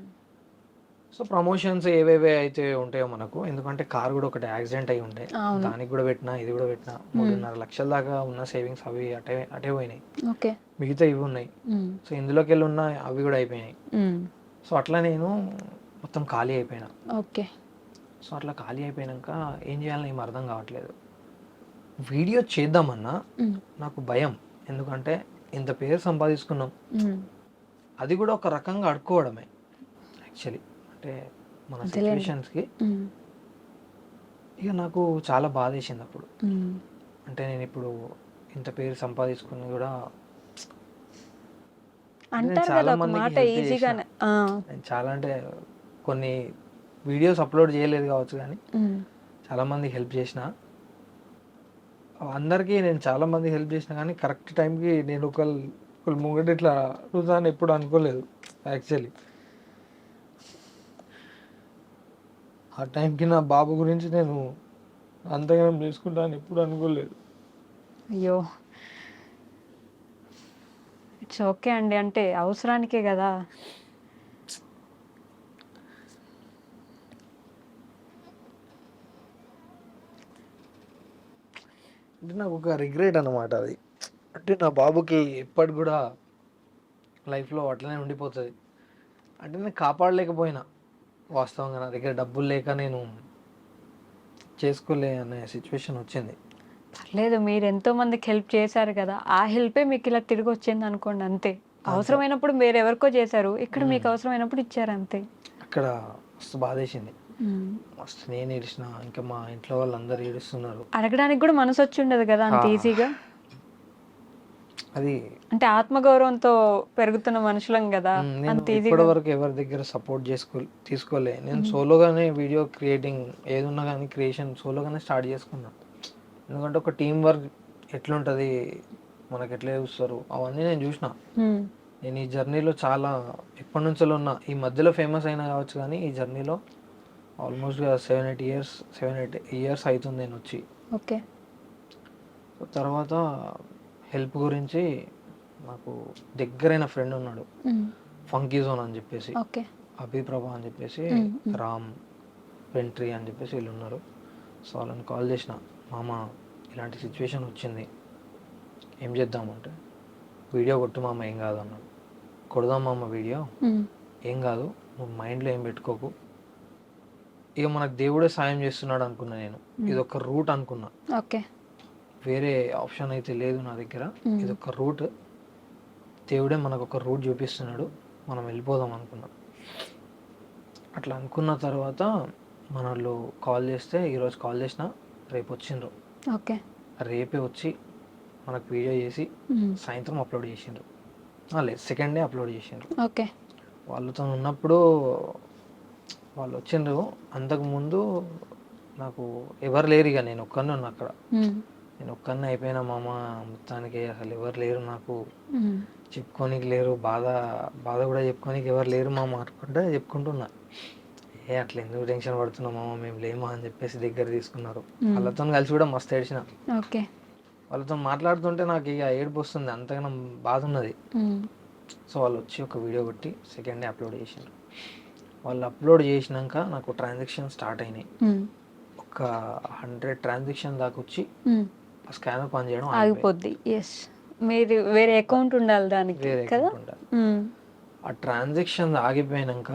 B: సో ప్రమోషన్స్ ఏవేవి అయితే ఉంటాయో మనకు, ఎందుకంటే కార్ కూడా ఒకటి యాక్సిడెంట్ అయి ఉండే,
A: అవును.
B: దానికి కూడా పెట్టినా ఇది కూడా పెట్టినా
A: హ్మ్.
B: 3.5 లక్షల దాకా ఉన్న సేవింగ్స్ అవి అటే పోయినాయి.
A: ఓకే.
B: మిగతా ఇవి ఉన్నాయి.
A: హ్మ్.
B: సో ఇందులోకి వెళ్ళి ఉన్న అవి కూడా అయిపోయినాయి.
A: హ్మ్.
B: సో అట్లా నేను మొత్తం ఖాళీ అయిపోయినా.
A: ఓకే.
B: సో అట్లా ఖాళీ అయిపోయినాక ఏం చేయాలని ఏం అర్థం కావట్లేదు. వీడియో చేద్దామన్నా
A: హ్మ్.
B: నాకు భయం, ఎందుకంటే ఇంత పేరు సంపాదించుకున్నాం,
A: హ్మ్.
B: అది కూడా ఒక రకంగా అడుక్కోవడమే యాక్చువల్లీ. అంటే మన
A: అదేలెండి.
B: సిచ్యువేషన్స్కి
A: హ్మ్.
B: ఇక నాకు చాలా బాధ వేసింది అప్పుడు.
A: హ్మ్.
B: అంటే నేను ఇప్పుడు ఇంత పేరు సంపాదించుకుని కూడా అంటే నేను
A: అంటారు
B: చాలా
A: గదా! ఒక
B: మందికి
A: మాట
B: హెల్ప్ చేసిన.
A: ఈజీగానే. ఆ!
B: నేను చాలా అంటే కొన్ని వీడియోస్ అప్లోడ్ చేయలేదు కావచ్చు, కానీ
A: హ్మ్.
B: చాలామందికి హెల్ప్ చేసిన. అందరికీ నేను చాలామంది హెల్ప్ చేసిన, కానీ కరెక్ట్ టైంకి నేను ఒకళ్ళు ముంగట ఇట్లా అడుగుతాను ఎప్పుడు అనుకోలేదు యాక్చువల్లీ. ఆ టైంకి నా బాబు గురించి నేను అంతగానం చేసుకుంటాను ఎప్పుడు అనుకోలేదు.
A: అయ్యో! ఇట్స్ ఓకే అండి. అంటే అవసరానికే గదా!
B: అంటే నాకు ఒక రిగ్రెట్ అనమాట అది. అంటే నా బాబుకి ఎప్పటికి కూడా లైఫ్లో అట్లనే ఉండిపోతుంది. అంటే నేను కాపాడలేకపోయినా వాస్తవంగా నా దగ్గర డబ్బులు లేక నేను చేసుకోలే అనే సిచ్యువేషన్ వచ్చింది.
A: పర్లేదు, మీరు ఎంతో మందికి హెల్ప్ చేశారు కదా, ఆ హెల్పే మీకు ఇలా తిరిగి వచ్చింది అనుకోండి అంతే. అవసరమైనప్పుడు మీరు ఎవరికో చేశారు, ఇక్కడ మీకు అవసరమైనప్పుడు ఇచ్చారు అంతే.
B: అక్కడ మస్తు బాధేసింది, మస్తు నేను ఏడిచిన, ఇంకా మా ఇంట్లో వాళ్ళందరూ ఏడుస్తున్నారు.
A: అడగడానికి కూడా మనసు వచ్చి ఉండదు కదా అంత ఈజీగా.
B: అది
A: అంటే ఆత్మగౌరవంతో పెరుగుతున్న మనుషులం కదా,
B: నేను
A: అంత ఈజీగా.
B: ఇప్పటి వరకు ఎవరి దగ్గర సపోర్ట్ తీసుకోలే. నేను సోలోగానే వీడియో క్రియేటింగ్ ఏదున్నా కానీ క్రియేషన్ సోలోగానే స్టార్ట్ చేసుకున్నా. ఎందుకంటే ఒక టీం వర్క్ ఎట్లుంటుంది, మనకి ఎట్లా చూస్తారు అవన్నీ నేను చూసిన. నేను ఈ జర్నీలో చాలా ఎప్పటి నుంచో ఉన్నా, ఈ మధ్యలో ఫేమస్ అయినా కావచ్చు కానీ ఈ జర్నీలో ఆల్మోస్ట్ 7-8 ఇయర్స్ అవుతుంది నేను వచ్చి.
A: ఓకే.
B: తర్వాత హెల్ప్ గురించి నాకు దగ్గరైన ఫ్రెండ్ ఉన్నాడు, ఫంకీ జోన్ అని చెప్పేసి, అభిప్రభ అని చెప్పేసి, రామ్ వెంట్రీ అని చెప్పేసి వీళ్ళు ఉన్నారు. సో వాళ్ళని కాల్ చేసిన, మామ ఇలాంటి సిచ్యువేషన్ వచ్చింది, ఏం చేద్దామంటే వీడియో కొట్టు మామ, ఏం కాదు అన్నాడు. కొడదాం మామ వీడియో, ఏం కాదు, నువ్వు మైండ్లో ఏం పెట్టుకోకు, ఇక మనకు దేవుడే సాయం చేస్తున్నాడు అనుకున్నా. నేను ఇది ఒక రూట్ అనుకున్నా, వేరే ఆప్షన్ అయితే లేదు నా దగ్గర, ఇది ఒక రూట్, దేవుడే మనకు ఒక రూట్ చూపిస్తున్నాడు, మనం వెళ్ళిపోదాం అనుకున్నాం. అట్లా అనుకున్న తర్వాత మన వాళ్ళు కాల్ చేస్తే, ఈరోజు కాల్ చేసిన, రేపు వచ్చిండ్రు. రేపే వచ్చి మనకు వీడియో చేసి సాయంత్రం అప్లోడ్ చేసిండ్రు. లేదు, సెకండ్ డే అప్లోడ్ చేసిండ్రు. వాళ్ళతో ఉన్నప్పుడు వాళ్ళు వచ్చిండ్రు. అంతకుముందు నాకు ఎవరు లేరు, ఇక నేను ఒక్కనే ఉన్నా అక్కడ. నేను ఒక్కనే అయిపోయినా మామ మొత్తానికి, అసలు ఎవరు లేరు నాకు చెప్పుకోనికి, లేరు బాధ కూడా చెప్పుకోనికి ఎవరు లేరు మామ అనుకుంటే చెప్పుకుంటున్నా. అట్లా ఎందుకు టెన్షన్ పడుతున్నాం మామ, మేము లేమా అని చెప్పేసి దగ్గర తీసుకున్నారు. వాళ్ళతో కలిసి కూడా మస్తు ఏడ్చిన. వాళ్ళతో మాట్లాడుతుంటే నాకు ఇక ఏడుపు వస్తుంది, అంతగానో బాధ ఉన్నది. సో వాళ్ళు వచ్చి ఒక వీడియో కొట్టి సెకండ్ డే అప్లోడ్ చేసినారు. వాళ్ళు అప్లోడ్ చేసినాక నాకు ట్రాన్సాక్షన్ స్టార్ట్ అయినాయి. ఒక 100 ట్రాన్సాక్షన్ దాకా వచ్చి స్కానర్ పని చేయడం
A: ఆగిపోద్ది. మీరు వేరే అకౌంట్ ఉండాలి దానికి,
B: వేరే అకౌంట్ ఉండాలి. ఆ ట్రాన్సాక్షన్ ఆగిపోయినాక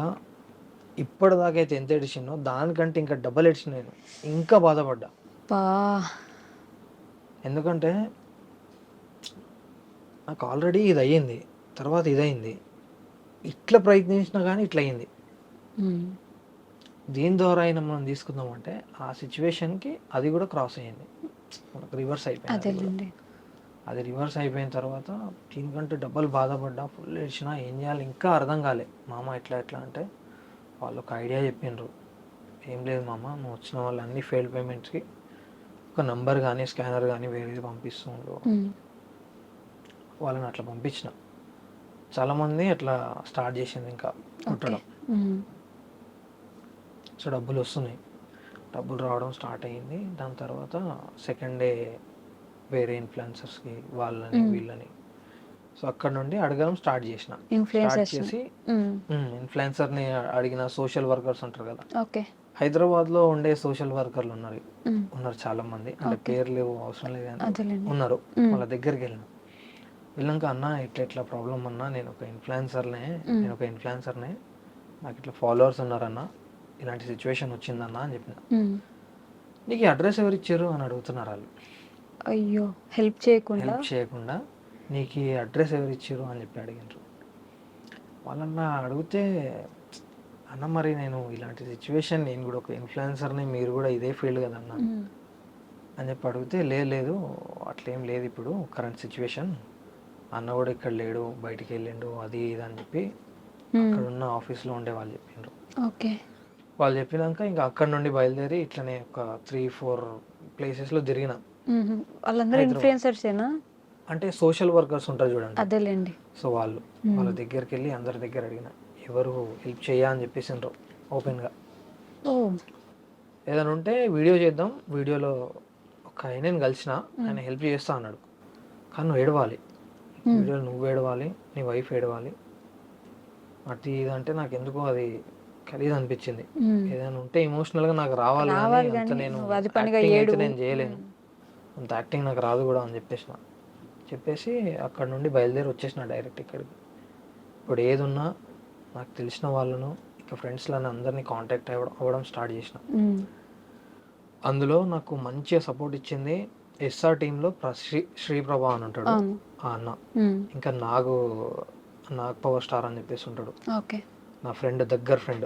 B: ఇప్పటిదాకా అయితే ఎంత ఎడిచినో దానికంటే ఇంకా డబల్ ఎడిచిన. నేను ఇంకా బాధపడ్డా, ఎందుకంటే నాకు ఆల్రెడీ ఇది అయ్యింది, తర్వాత ఇది అయింది, ఇట్లా ప్రయత్నించినా కానీ ఇట్లా అయింది. దీని ద్వారా అయినా మనం తీసుకుందామంటే ఆ సిచ్యువేషన్కి అది కూడా క్రాస్ అయ్యింది, మనకు రివర్స్ అయిపోయింది. అది రివర్స్ అయిపోయిన తర్వాత దీనికంటే డబ్బులు బాధపడ్డా, ఫుల్ ఏడ్చినా, ఏం చేయాలి ఇంకా అర్థం కాలే. మామ ఎట్లా అంటే వాళ్ళు ఒక ఐడియా చెప్పిండ్రు, ఏం లేదు మామ, నువ్వు వచ్చిన వాళ్ళు అన్ని ఫెయిల్డ్ పేమెంట్స్కి ఒక నంబర్ కానీ స్కానర్ కానీ వేరేది పంపిస్తుండ్రు. వాళ్ళని అట్లా పంపించిన. చాలామంది అట్లా స్టార్ట్ చేసింది ఇంకా కుట్టడం. సో డబ్బులు వస్తున్నాయి, డబ్బులు రావడం స్టార్ట్ అయ్యింది. దాని తర్వాత సెకండ్ డే వేరే ఇన్ఫ్లుయెన్సర్స్కి వాళ్ళని వీళ్ళని, సో అక్కడ నుండి అడగడం స్టార్ట్ చేసిన. స్టార్ట్ చేసి ఇన్ఫ్లుయెన్సర్ని అడిగిన, సోషల్ వర్కర్స్ ఉంటారు కదా, హైదరాబాద్లో ఉండే సోషల్ వర్కర్లు ఉన్నారు చాలా మంది, అంటే పేర్లు అవసరం లేదు కానీ ఉన్నారు. వాళ్ళ దగ్గరికి వెళ్ళాక అన్న ఇట్లా ప్రాబ్లం అన్నా, నేను ఒక ఇన్ఫ్లుయెన్సర్నే, నాకు ఇట్లా ఫాలోవర్స్ ఉన్నారన్న, ఇలాంటి సిచ్యువేషన్ వచ్చిందన్న అని చెప్పిన. నీకు అడ్రస్ ఎవరు ఇచ్చారు అని అడుగుతున్నారు వాళ్ళు.
A: అయ్యో, హెల్ప్ చేయకుండా
B: నీకు ఈ అడ్రస్ ఎవరు ఇచ్చారు అని చెప్పి అడిగినారు. వాళ్ళన్నా అడిగితే, అన్న మరి నేను ఇలాంటి సిచ్యువేషన్, నేను కూడా ఒక ఇన్ఫ్లుయెన్సర్ని, మీరు కూడా ఇదే ఫీల్డ్ కదన్నా అని చెప్పి అడిగితే, లేదు అట్లేం లేదు, ఇప్పుడు కరెంట్ సిచ్యువేషన్, అన్న కూడా ఇక్కడ లేడు, బయటికి వెళ్ళిండు, అది ఇది అని చెప్పి అక్కడ ఉన్న ఆఫీస్లో ఉండే వాళ్ళు చెప్పిండ్రు. వాళ్ళు చెప్పినాక ఇంకా అక్కడ నుండి బయలుదేరి ఇట్లనే ఒక 3-4 ప్లేసెస్లో తిరిగిన.
A: వాళ్ళందరూ ఇన్ఫ్లుయెన్సర్సేనా?
B: అంటే సోషల్ వర్కర్స్ ఉంటారు చూడండి,
A: అదేలేండి.
B: సో వాళ్ళ దగ్గరికి వెళ్ళి అందరి దగ్గర అడిగిన, ఎవరు హెల్ప్ చేయా అని చెప్పేసిండ్రు ఓపెన్గా. ఏదైనా ఉంటే వీడియో చేద్దాం, వీడియోలో ఒక ఆయన కలిసిన, ఆయన హెల్ప్ చేస్తా అన్నాడు, కానీ నువ్వు ఏడవాలి, వీడియోలో నువ్వు ఏడవాలి, నీ వైఫ్ ఏడవాలి, అది ఇదంటే నాకు ఎందుకో అది ఖరీదు అనిపించింది. ఏదైనా ఉంటే ఎమోషనల్గా నాకు రావాలి, అంత నేను చేయలేను. అంత యాక్టింగ్ నాకు రాదు కూడా అని చెప్పేసి అక్కడ నుండి బయలుదేరి వచ్చేసిన డైరెక్ట్ ఇక్కడికి. ఇప్పుడు ఏదున్నా నాకు తెలిసిన వాళ్ళను ఇక ఫ్రెండ్స్లను అందరినీ కాంటాక్ట్ అవ్వడం స్టార్ట్ చేసిన. అందులో నాకు మంచిగా సపోర్ట్ ఇచ్చింది ఎస్ఆర్ టీంలో శ్రీప్రభ అని ఉంటాడు
A: అవును.
B: ఆ అన్న. ఇంకా నాగ్ పవర్ స్టార్ అని చెప్పేసి ఉంటాడు,
A: ఓకే.
B: నా ఫ్రెండ్, దగ్గర ఫ్రెండ్.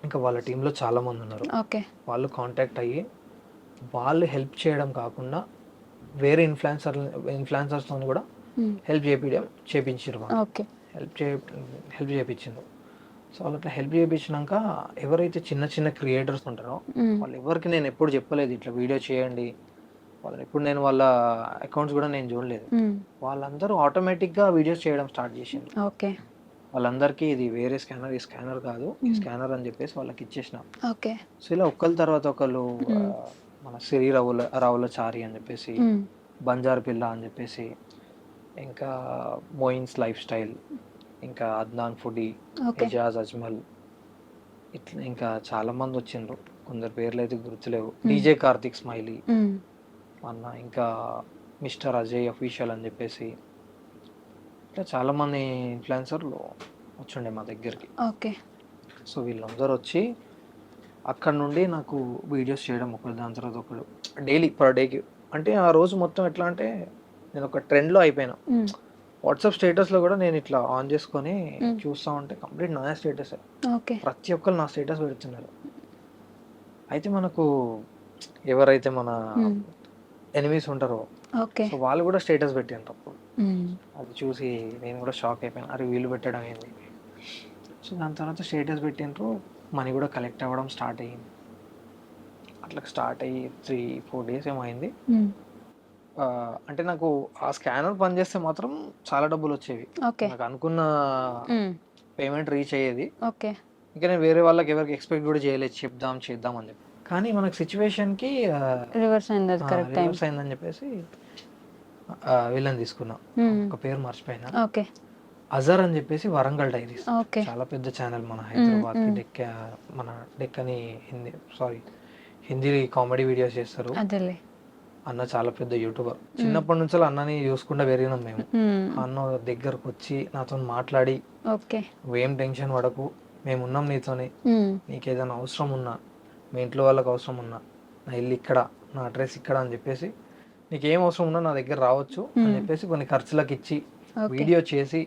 B: ఇంకా వాళ్ళ టీంలో చాలా మంది ఉన్నారు.
A: ఓకే.
B: వాళ్ళు కాంటాక్ట్ అయ్యి వాళ్ళు హెల్ప్ చేయడం కాకుండా వేరే ఇన్ఫ్లుయెన్సర్స్తో కూడా హెల్ప్ చేయించారు.
A: ఓకే.
B: హెల్ప్ చేయించింది. సో వాళ్ళు అట్లా హెల్ప్ చేయించినాక ఎవరైతే చిన్న చిన్న క్రియేటర్స్ ఉంటారో వాళ్ళు ఎవరికి నేను ఎప్పుడు చెప్పలేదు ఇట్లా వీడియో చేయండి వాళ్ళని. ఎప్పుడు నేను వాళ్ళ అకౌంట్స్ కూడా నేను చూడలేదు. వాళ్ళందరూ ఆటోమేటిక్గా వీడియోస్ చేయడం స్టార్ట్ చేసింది.
A: ఓకే.
B: వాళ్ళందరికీ ఇది వేరే స్కానర్, ఈ స్కానర్ కాదు, ఈ స్కానర్ అని చెప్పేసి వాళ్ళకి ఇచ్చేసిన.
A: ఓకే.
B: సో ఇలా ఒకళ్ళ తర్వాత ఒకళ్ళు మన సిరి రావులచారి అని చెప్పేసి, బంజార్ పిల్ల అని చెప్పేసి, ఇంకా మోయిన్స్ లైఫ్ స్టైల్, ఇంకా అద్నాన్ ఫుడీ, ఎజాజ్ అజ్మల్, ఇట్లా ఇంకా చాలా మంది వచ్చిండ్రు. కొందరు పేర్లు అయితే గుర్తులేవు. డీజే కార్తిక్ స్మైలీ అన్న, ఇంకా మిస్టర్ అజయ్ అఫీషియల్ అని చెప్పేసి, ఇట్లా చాలా మంది ఇన్ఫ్లుయెన్సర్లు వచ్చిండే మా దగ్గరికి.
A: ఓకే.
B: సో వీళ్ళందరూ వచ్చి అక్కడ నుండి నాకు వీడియోస్ చేయడం ఒకరు దాని తర్వాత ఒకరు డైలీ పర్ డేకి. అంటే ఆ రోజు మొత్తం ఎట్లా అంటే నేను ఒక ట్రెండ్లో అయిపోయినా. వాట్సాప్ స్టేటస్లో కూడా నేను ఇట్లా ఆన్ చేసుకొని చూస్తూ ఉంటే కంప్లీట్ నా స్టేటస్, ప్రతి ఒక్కరు నా స్టేటస్ పెడుతున్నారు. అయితే మనకు ఎవరైతే మన ఎనిమీస్ ఉంటారో సో వాళ్ళు కూడా స్టేటస్ పెట్టాను అప్పుడు. అది చూసి నేను కూడా షాక్ అయిపోయాను, అరే వీళ్ళు పెట్టడం ఏంది. సో దాని తర్వాత స్టేటస్ పెట్టిండ్రు, మనీ కూడా కలెక్ట్ అవ్వడం స్టార్ట్ అయ్యింది. అట్లా స్టార్ట్ అయ్యి 3-4 డేస్ ఏమో అయింది. అంటే నాకు ఆ స్కానర్ పనిచేస్తే మాత్రం చాలా డబ్బులు వచ్చేవి. నాకు అనుకున్న పేమెంట్ రీచ్ అయ్యేది. ఇంకా నేను వేరే వాళ్ళకి ఎవరికి ఎక్స్పెక్ట్ కూడా చేయలేదు చేద్దాం అని చెప్పి. కానీ మనకు సిచ్యువేషన్కి రివర్స్ అయిందని చెప్పేసి వీళ్ళని తీసుకున్నా. ఒక పేరు మర్చిపోయినా, అజర్ అని చెప్పేసి, వరంగల్ డైరీస్, చాలా పెద్ద ఛానల్ మన హైదరాబాద్కి. మన డెక్కని హిందీ కామెడీ వీడియోస్ చేస్తారు. అన్న చాలా పెద్ద యూట్యూబర్. చిన్నప్పటి నుంచి అన్నని చూసుకుంటూ పెరిగినాం మేము. అన్న దగ్గరకు వచ్చి నాతో మాట్లాడి, నువ్వేం టెన్షన్ పడకు, మేము ఉన్నాం నీతోని, నీకు ఏదైనా అవసరం ఉన్నా, మీ ఇంట్లో వాళ్ళకి అవసరం ఉన్నా, నా ఇల్లు ఇక్కడ, నా అడ్రస్ ఇక్కడ అని చెప్పేసి, నీకు ఏం అవసరం ఉన్నా నా దగ్గర రావచ్చు అని చెప్పేసి కొన్ని ఖర్చులకు ఇచ్చి వీడియో చేసి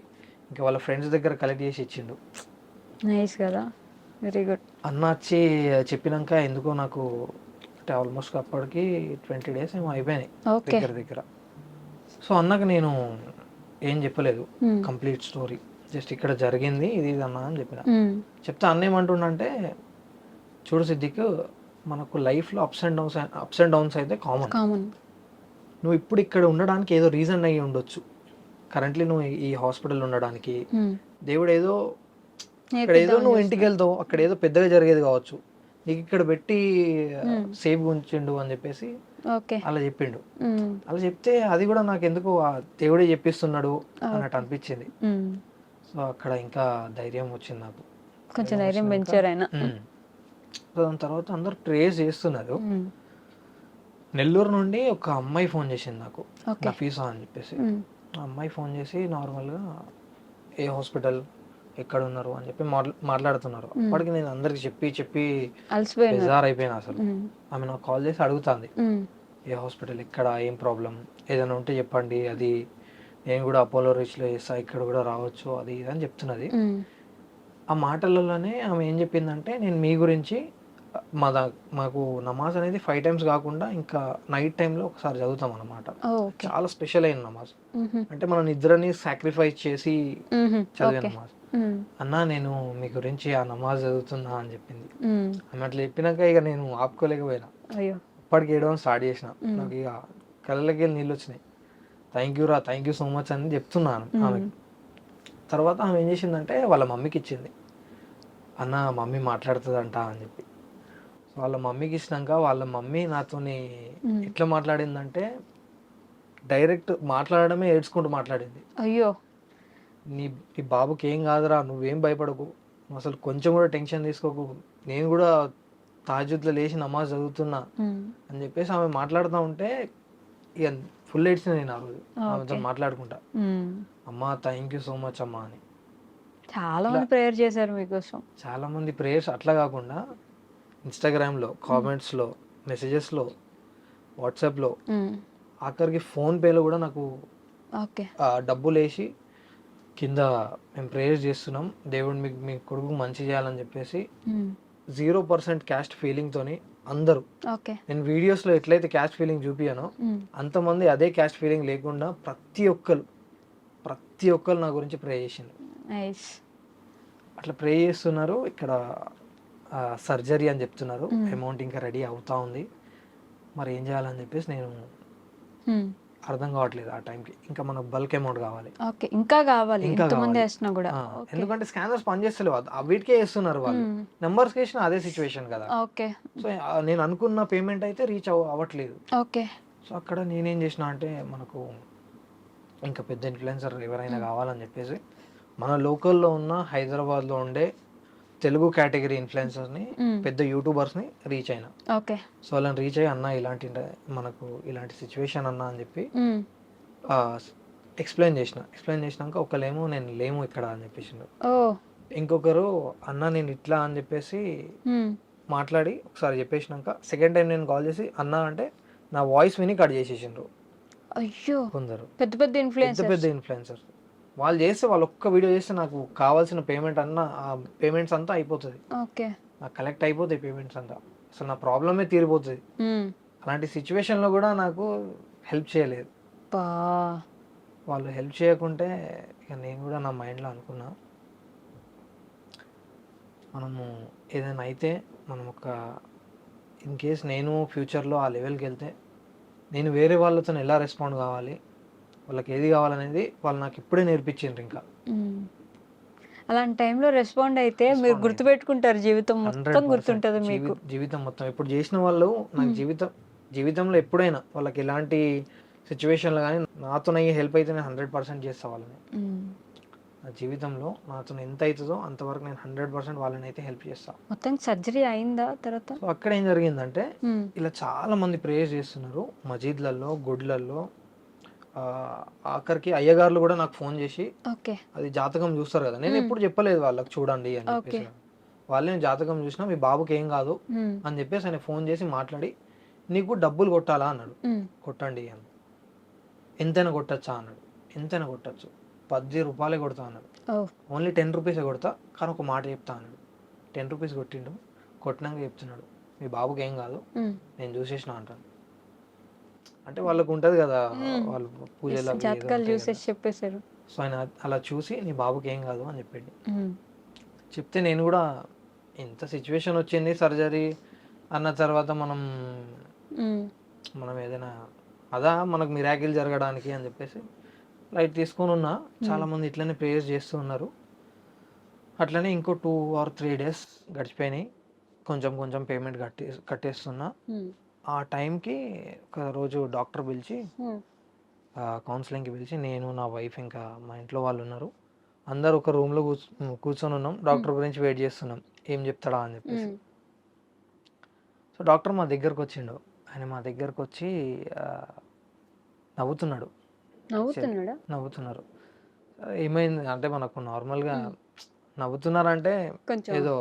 B: ఇంకా వాళ్ళ ఫ్రెండ్స్ దగ్గర కలెక్ట్ చేసి ఇచ్చిండు.
A: నైస్ కదా, వెరీ గుడ్.
B: అన్న వచ్చి చెప్పినాక ఎందుకో నాకు అంటే ఆల్మోస్ట్ అప్పటికి 20 days ఏమో అయిపోయినాయి దగ్గర. సో అన్నకు నేను ఏం చెప్పలేదు, కంప్లీట్ స్టోరీ, జస్ట్ ఇక్కడ జరిగింది ఇది అన్నా అని చెప్పిన. చెప్తే అన్న ఏమంటుండంటే, చూడు సిద్దిక్, మనకు లైఫ్లో అప్స్ అండ్ డౌన్స్ అయితే కామన్. నువ్వు ఇప్పుడు ఇక్కడ ఉండడానికి ఏదో రీజన్ అయ్యి ఉండొచ్చు. కరెంట్లీ నువ్వు ఈ హాస్పిటల్ ఉండడానికి దేవుడు ఏదో ఇక్కడ ఏదో నువ్వు ఇంటికి వెళ్తావు, అక్కడ ఏదో పెద్దగా జరిగేది కావచ్చు, నీకు ఇక్కడ పెట్టి సేఫ్ ఉంచిండు అని చెప్పేసి అలా చెప్పిండు. అలా చెప్తే అది కూడా నాకు ఎందుకు దేవుడే చెప్పిస్తున్నాడు అన్నట్టు అనిపించింది. సో అక్కడ ఇంకా ధైర్యం వచ్చింది నాకు,
A: కొంచెం ధైర్యం పెంచారు ఆయన.
B: దాని తర్వాత అందరు ట్రేస్ చేస్తున్నారు. నెల్లూరు నుండి ఒక అమ్మాయి ఫోన్ చేసింది నాకు, నఫీసా అని చెప్పేసి. ఆ అమ్మాయి ఫోన్ చేసి నార్మల్గా ఏ హాస్పిటల్, ఎక్కడ ఉన్నారు అని చెప్పి మాట్లాడుతున్నారు. అప్పటికి నేను అందరికి చెప్పి బెజార్ అయిపోయినా అసలు. ఆమె నాకు కాల్ చేసి అడుగుతుంది, ఏ హాస్పిటల్, ఎక్కడ, ఏం ప్రాబ్లం, ఏదైనా ఉంటే చెప్పండి, అది నేను కూడా అపోలో రీచ్లో చేస్తా, ఇక్కడ కూడా రావచ్చు, అది ఇది అని చెప్తున్నది. ఆ మాటలలోనే ఆమె ఏం చెప్పిందంటే, నేను మీ గురించి మాకు నమాజ్ అనేది 5 times కాకుండా ఇంకా నైట్ టైంలో ఒకసారి చదువుతాం అన్నమాట. చాలా స్పెషల్ అయిన నమాజ్, అంటే మన నిద్రని సాక్రిఫైస్ చేసి చదివే నమాజ్. అన్నా నేను మీ గురించి ఆ నమాజ్ చదువుతున్నా అని చెప్పింది. ఆమె అట్లా చెప్పినాక ఇక నేను ఆపుకోలేకపోయినా, అప్పటికి ఏడవడం స్టార్ట్ చేసిన. నాకు ఇక కళ్ళకి వెళ్ళి నీళ్ళు వచ్చినాయి. థ్యాంక్ యూ సో మచ్ అని చెప్తున్నాను ఆమెకి. తర్వాత ఆమె ఏం చేసిందంటే వాళ్ళ మమ్మీకి ఇచ్చింది. అన్న మమ్మీ మాట్లాడుతుందంట అని చెప్పి వాళ్ళ మమ్మీకి ఇచ్చినాక వాళ్ళ మమ్మీ నాతోని ఎట్లా మాట్లాడిందంటే, డైరెక్ట్ మాట్లాడడమే ఏడ్చుకుంటూ మాట్లాడింది.
A: అయ్యో,
B: నీ బాబుకి ఏం కాదురా, నువ్వేం భయపడకు, నువ్వు అసలు కొంచెం కూడా టెన్షన్ తీసుకోకు, నేను కూడా తాజుద్లో లేచి నమాజ్ చదువుతున్నా
A: హ్మ్.
B: అని చెప్పేసి ఆమె మాట్లాడుతూ ఉంటే ఇక ఫుల్ ఏడ్చిన నేను ఆ రోజు ఆమెతో
A: ఓకే.
B: మాట్లాడుకుంటా.
A: హ్మ్.
B: అమ్మా థ్యాంక్ యూ సో మచ్ అమ్మా అని.
A: చాలా
B: ఇట్లా
A: మంది ప్రేయర్ చేశారు మీకోసం.
B: చాలామంది ప్రేయర్స్ అట్లా కాకుండా ఇన్స్టాగ్రామ్లో కామెంట్స్లో మెసేజెస్లో వాట్సాప్లో
A: హ్మ్.
B: ఆఖరికి ఫోన్పేలో కూడా నాకు
A: ఓకే.
B: డబ్బులు వేసి కింద మేము ప్రేయర్ చేస్తున్నాం దేవుడు మీకు మీ కొడుకు మంచి చేయాలని చెప్పేసి
A: హ్మ్.
B: 0% క్యాస్ట్ ఫీలింగ్తోని అందరూ
A: ఓకే.
B: నేను వీడియోస్లో ఎట్లయితే క్యాస్ట్ ఫీలింగ్ చూపియానో
A: హ్మ్.
B: అంతమంది అదే క్యాస్ట్ ఫీలింగ్ లేకుండా ప్రతి ఒక్కరు నా గురించి ప్రే చేసిండ్రు.
A: నైస్.
B: అట్లా ప్రే చేస్తున్నారు. ఇక్కడ సర్జరీ అని చెప్తున్నారు.
A: హ్మ్.
B: అమౌంట్ ఇంకా రెడీ అవుతా ఉంది. మరి ఏం చేయాలని చెప్పేసి నేను
A: హ్మ్.
B: అర్థం కావట్లేదు ఆ టైంకి. ఇంకా మనకు బల్క్ అమౌంట్ కావాలి.
A: ఓకే. ఇంకా కావాలి
B: ఇంకా
A: ఇంతమంది
B: కావాలి.
A: వేసినా కూడా. ఓకే.
B: ఎందుకంటే స్కానర్స్ పనిచేస్తలేవు. వీటికే వేస్తున్నారు వాళ్ళు.
A: హ్మ్.
B: నెంబర్స్కి వేసిన అదే సిచ్యువేషన్ కదా.
A: ఓకే.
B: సో నేను అనుకున్న పేమెంట్ అయితే రీచ్ అవ్వట్లేదు.
A: ఓకే.
B: సో అక్కడ నేనేం చేసిన అంటే మనకు ఇంకా పెద్ద ఇన్ఫ్లుయెన్సర్ ఎవరైనా కావాలని చెప్పేసి మన లోకల్లో ఉన్న హైదరాబాద్లో ఉండే తెలుగు కేటగిరీ ఇన్ఫ్లుయెన్సర్స్ని
A: హ్మ్.
B: పెద్ద యూట్యూబర్స్ని రీచ్ అయినా.
A: ఓకే.
B: సో వాళ్ళని రీచ్ అయ్యి అన్న మనకు ఇలాంటి సిచ్యువేషన్ అన్న అని చెప్పి
A: హ్మ్.
B: ఎక్స్ప్లెయిన్ చేసినాక ఒకళ్ళేమో నేను లేము ఇక్కడ అని చెప్పేసిండు.
A: ఓహ్!
B: ఇంకొకరు అన్న నేను ఇట్లా అని చెప్పేసి
A: హ్మ్.
B: మాట్లాడి ఒకసారి చెప్పేసినాక సెకండ్ టైం నేను కాల్ చేసి అన్న అంటే నా వాయిస్ విని కట్ చేసేసిండ్రు
A: అయ్యో!
B: కొందరు
A: పెద్ద పెద్ద
B: పెద్ద
A: ఇన్‌ఫ్లుయెన్సర్స్.
B: పెద్ద ఇన్ఫ్లుయెన్సర్స్. వాళ్ళు చేస్తే వాళ్ళు ఒక్క వీడియో చేస్తే నాకు కావాల్సిన పేమెంట్స్ అంతా అయిపోతుంది.
A: ఓకే.
B: నాకు కలెక్ట్ అయిపోతాయి పేమెంట్స్ అంతా. అసలు నా ప్రాబ్లమే తీరిపోతుంది.
A: హ్మ్.
B: అలాంటి సిచ్యువేషన్లో కూడా నాకు హెల్ప్ చేయలేదు.
A: అబ్బా!
B: వాళ్ళు హెల్ప్ చేయకుంటే ఇక నేను కూడా నా మైండ్లో అనుకున్నా మనము ఏదైనా అయితే మనం ఇన్ కేస్ నేను ఫ్యూచర్లో ఆ లెవెల్కి వెళ్తే నేను వేరే వాళ్ళతో ఎలా రెస్పాండ్ కావాలి, వాళ్ళకి ఏది కావాలనేది వాళ్ళు నాకు ఇప్పుడే నేర్పించిండ్రు. ఇంకా
A: హ్మ్. అలాంటి టైంలో రెస్పాండ్ అయితే మీరు
B: రెస్పాండ్ అయితే
A: గుర్తుపెట్టుకుంటారు. జీవితం మొత్తం
B: 100%
A: గుర్తుంటది మీకు.
B: జీవితం మొత్తం ఇప్పుడు చేసిన వాళ్ళు నాకు జీవితంలో ఎప్పుడైనా వాళ్ళకి ఎలాంటి సిచ్యువేషన్లో కానీ నాతోనయ్యే హెల్ప్ అయితే నేను 100% చేస్తా వాళ్ళని.
A: హ్మ్.
B: నా జీవితంలో నాతో ఎంత అవుతుందో అంతవరకు నేను 100% వాళ్ళని అయితే హెల్ప్ చేస్తాను.
A: మొత్తానికి సర్జరీ అయిందా తర్వాత?
B: సో అక్కడ ఏం జరిగిందంటే
A: హ్మ్.
B: ఇలా చాలా మంది ప్రేయర్ చేస్తున్నారు మసీద్లలో గుడ్లలో. ఆఖరికి అయ్యగారులు కూడా నాకు ఫోన్ చేసి
A: ఓకే.
B: అది జాతకం చూస్తారు కదా, నేను ఎప్పుడు చెప్పలేదు వాళ్ళకి చూడండి అని
A: ఓకే.
B: చెప్పేసి. వాళ్ళే జాతకం చూసినా మీ బాబుకి ఏం కాదు
A: హ్మ్.
B: అని చెప్పేసి ఆయన ఫోన్ చేసి మాట్లాడి నీకు డబ్బులు కొట్టాలా అన్నాడు.
A: హ్మ్.
B: కొట్టండి అని. ఎంతైనా కొట్టచ్చా అన్నాడు. ఎంతైనా కొట్టచ్చు, 10 రూపాయలే కొడతా అన్నాడు.
A: ఓహ్!
B: ఓన్లీ 10 రూపీసే కొడతా కానీ ఒక మాట చెప్తా అన్నాడు. 10 రూపీస్ కొట్టిండు. కొట్టినాక చెప్తున్నాడు మీ బాబుకి ఏం కాదు
A: హ్మ్.
B: నేను చూసేసిన అంటాను. అంటే వాళ్ళకు ఉంటుంది కదా,
A: హ్మ్.
B: వాళ్ళు పూజలు అవి ఏదో
A: జాతకాలు
B: ఉంటాయి కదా.
A: చూసేసి చెప్పేశారు.
B: సో ఆయన అలా చూసి నీ బాబుకి ఏం కాదు అని చెప్పిండు.
A: హ్మ్.
B: చెప్తే నేను కూడా ఇంత సిచ్యువేషన్ వచ్చింది సర్జరీ అన్న తర్వాత
A: హ్మ్.
B: మనం ఏదైనా మనకు మిరాకిల్ జరగడానికి అని చెప్పేసి లైట్ తీసుకొని ఉన్నా. చాలామంది ఇట్లనే ప్రేయర్స్ చేస్తూ ఉన్నారు. అట్లనే ఇంకో 2 or 3 days గడిచిపోయినాయి. కొంచెం కొంచెం పేమెంట్ కట్టేస్తున్నా.
A: హ్మ్.
B: ఆ టైంకి ఒక రోజు డాక్టర్ పిలిచి
A: హ్మ్.
B: కౌన్సిలింగ్కి పిలిచి నేను నా వైఫ్ ఇంకా మా ఇంట్లో వాళ్ళు ఉన్నారు అందరు ఒక రూమ్లో కూర్చొని ఉన్నాం. డాక్టర్ గురించి వెయిట్ చేస్తున్నాం ఏం చెప్తాడా అని చెప్పేసి.
A: హ్మ్.
B: సో డాక్టర్ మా దగ్గరకు వచ్చిండు. ఆయన మా దగ్గరకు వచ్చి నవ్వుతున్నాడు.
A: నవ్వుతున్నాడా?
B: నవ్వుతున్నారు. ఏమైంది అంటే మనకు నార్మల్గా నవ్వుతున్నారంటే
A: కొంచెం
B: ఏదో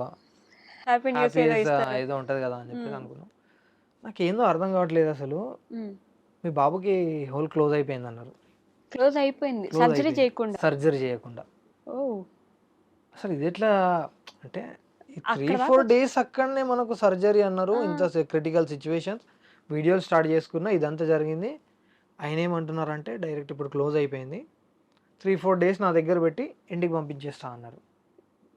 A: హ్యాపీ న్యూస్ ఏదో
B: హ్యాపీనెస్
A: ఇస్తారు.
B: ఏదో ఉంటుంది కదా అని చెప్పేసి
A: హ్మ్.
B: అనుకున్నాం. నాకేందో అర్థం కావట్లేదు అసలు.
A: హ్మ్.
B: మీ బాబుకి హోల్ క్లోజ్ అయిపోయింది అన్నారు.
A: క్లోజ్ అయిపోయింది.
B: క్లోజ్
A: సర్జరీ
B: అయిపోయింది
A: చేయకుండా.
B: సర్జరీ చేయకుండా.
A: ఓహ్!
B: అసలు ఇది ఎట్లా అంటే ఈ
A: అక్కడ
B: 3-4
A: దాకా
B: డేస్ అక్కడనే మనకు సర్జరీ అన్నారు.
A: ఆ!
B: ఇంత క్రిటికల్ సిచ్యువేషన్స్ వీడియోలు స్టార్ట్ చేసుకున్నా ఇదంతా జరిగింది. ఆయన ఏమంటున్నారంటే డైరెక్ట్ ఇప్పుడు క్లోజ్ అయిపోయింది. 3-4 డేస్ నా దగ్గర పెట్టి ఇంటికి పంపించేస్తా అన్నారు.